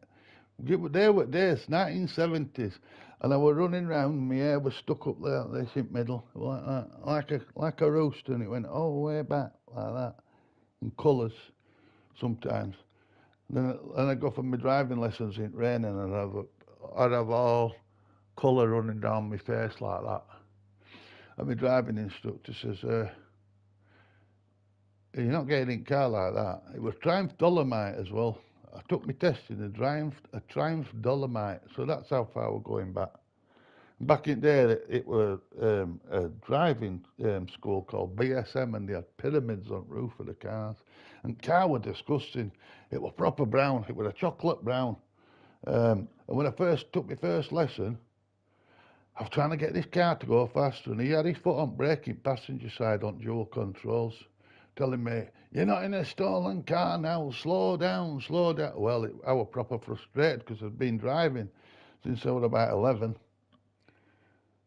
They were days, 1970s, and I was running round. My hair was stuck up there, this in the middle, like that, like a rooster, and it went all the way back like that, in colours sometimes. And I go for my driving lessons in raining, and I'd have all colour running down my face like that. And my driving instructor says, "You're not getting in car like that." It was Triumph Dolomite as well. I took my test in a Triumph Dolomite, so that's how far we're going back. Back in there, it was a driving school called BSM, and they had pyramids on the roof of the cars. And car were disgusting. It was proper brown. It was a chocolate brown. And when I first took my first lesson, I was trying to get this car to go faster, and he had his foot on braking passenger side on dual controls, telling me, "You're not in a stolen car now, slow down, slow down." Well, I was proper frustrated because I'd been driving since I was about 11,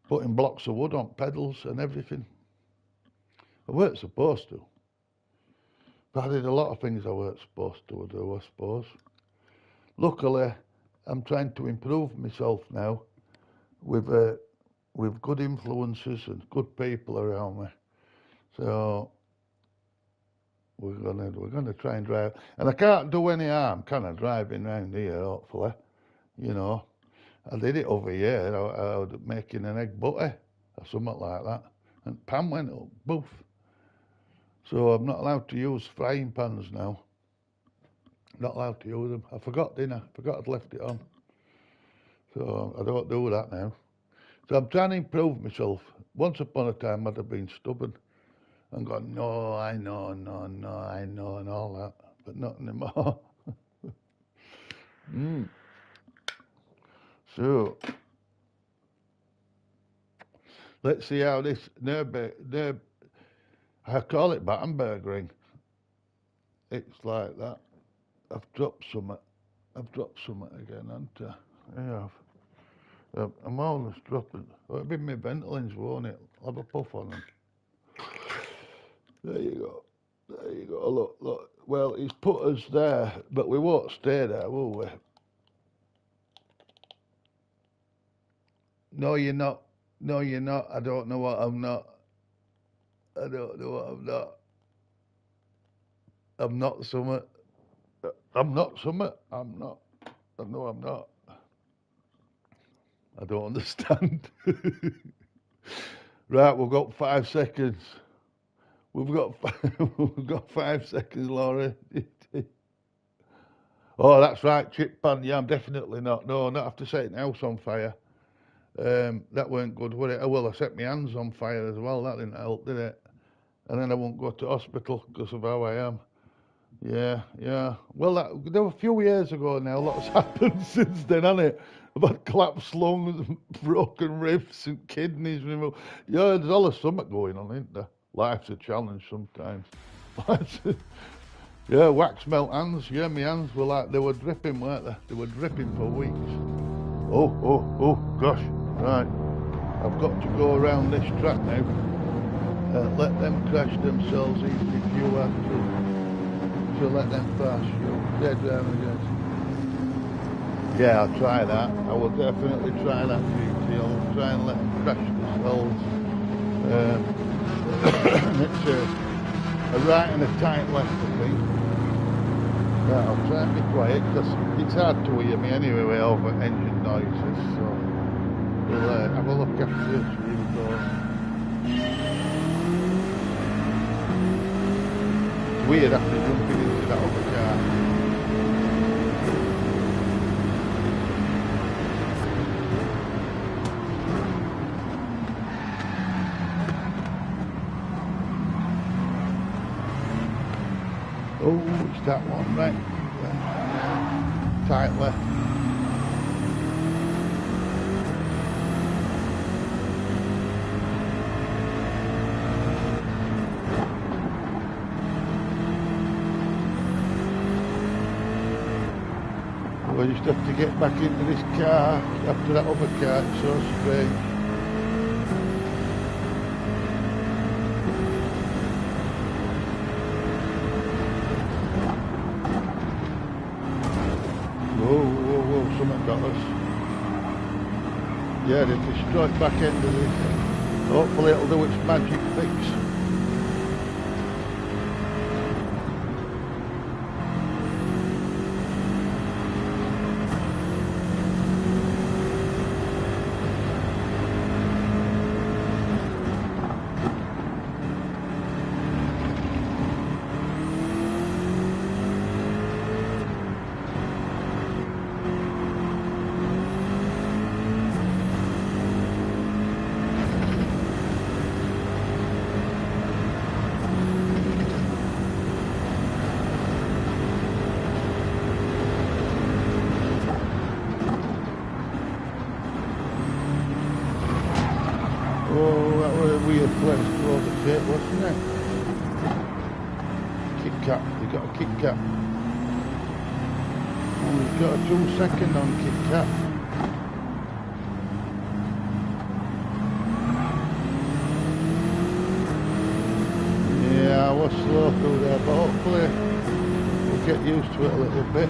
putting blocks of wood on pedals and everything. I weren't supposed to. But I did a lot of things I weren't supposed to do, I suppose. Luckily, I'm trying to improve myself now with good influences and good people around me. So we're gonna try and drive, and I can't do any harm, can I? Driving round here, hopefully, you know. I did it over here. I was making an egg butty or something like that, and pan went up, boof. So I'm not allowed to use frying pans now. Not allowed to use them. I forgot, didn't I? Forgot I'd left it on. So I don't do that now. So I'm trying to improve myself. Once upon a time I'd have been stubborn and gone, "No, I know, no, no, I know," and all that. But not anymore. Mm. So let's see how this I call it Battenberg. It's like that. I've dropped some again, haven't I? Yeah. I'm always dropping. It'll be my Ventolins, won't it? I'll have a puff on them. There you go. There you go. Look. Well, he's put us there, but we won't stay there, will we? No, you're not. No, you're not. I don't know what I'm not. I don't know what I'm not. I'm not Summit. I'm not Summit. I'm not. I know I'm not. I don't understand. Right, we've got 5 seconds. We've got we've got 5 seconds, Laura. Oh, that's right, chip pan. Yeah, I'm definitely not. No, not after setting the house on fire. That weren't good, was it? Oh, well, I set my hands on fire as well. That didn't help, did it? And then I won't go to hospital because of how I am. Yeah. Well, there were a few years ago now. Lots happened since then, hasn't it? I've had collapsed lungs, broken ribs, and kidneys removed. Yeah, there's always something going on, isn't there? Life's a challenge sometimes. Yeah, wax melt hands. Yeah, my hands were like, they were dripping, weren't they? They were dripping for weeks. Oh, gosh. Right. I've got to go around this track now. Let them crash themselves even if you have to let them pass you. Dead round again. Yeah, I'll try that. I will definitely try that, GT. I'll try and let them crash themselves. It's a right and a tight left, I think. Right, I'll try and be quiet because it's hard to hear me anyway with all the engine noises. So we'll have a look after this. Here we go. It's weird after jumping into that other car. Oh, it's that one, right? Tight left. We just have to get back into this car after that other car. It's so strange. Whoa, something got us. Yeah, they've destroyed back end of this. Hopefully it'll do its magic fix. Oh, that was a weird place to overtake, wasn't it? Kit Kat, they got a Kit Kat. Oh, we've got a 2-second on Kit Kat. Yeah, I was slow through there, but hopefully we'll get used to it a little bit.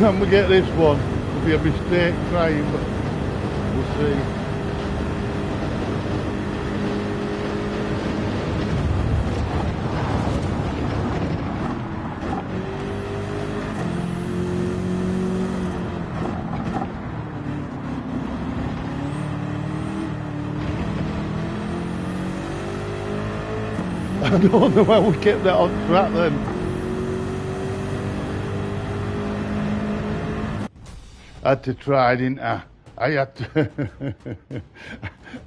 I'm gonna get this one. It'll be a mistake trying, but we'll see. I don't know how we kept that on track then. I had to try, didn't I? I had to.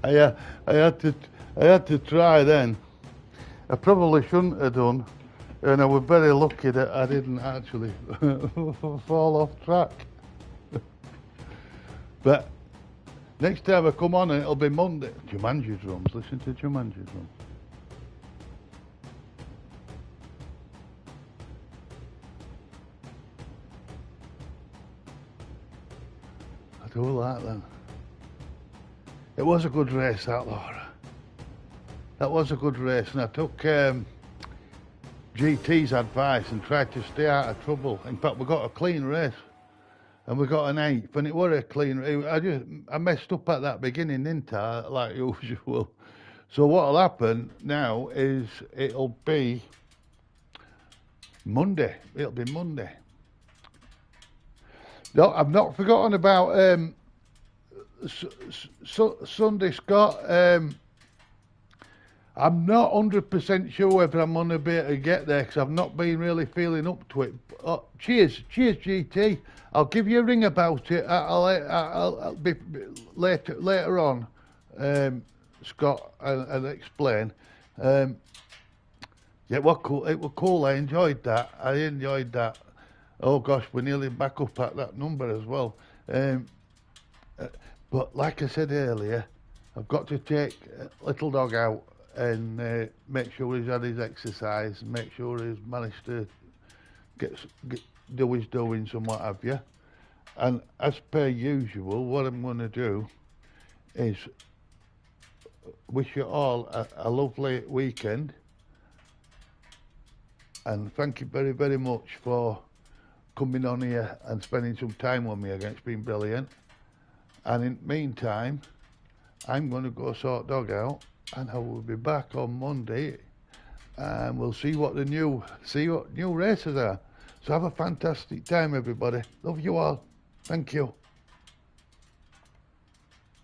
I had to try then. I probably shouldn't have done, and I was very lucky that I didn't actually fall off track. But next time I come on, it'll be Monday. Jumanji drums. Listen to Jumanji drums. I do like that. It was a good race, that, Laura. That was a good race, and I took GT's advice and tried to stay out of trouble. In fact, we got a clean race, and we got an 8th, and it was a clean race. I messed up at that beginning, didn't I, like usual. So what'll happen now is it'll be Monday. It'll be Monday. No, I've not forgotten about Sunday, Scott. I'm not 100% sure whether I'm going to be able to get there because I've not been really feeling up to it. Oh, cheers, GT. I'll give you a ring about it. I'll be later on, Scott, and explain. Yeah, it was cool. It was cool. I enjoyed that. Oh gosh, we're nearly back up at that number as well. But like I said earlier, I've got to take little dog out and make sure he's had his exercise, and make sure he's managed to do his doings and what have you. And as per usual, what I'm going to do is wish you all a lovely weekend, and thank you very, very much for coming on here and spending some time with me again. It's been brilliant. And in the meantime, I'm going to go sort dog out, and I will be back on Monday, and we'll see what new races are. So have a fantastic time, everybody. Love you all. Thank you.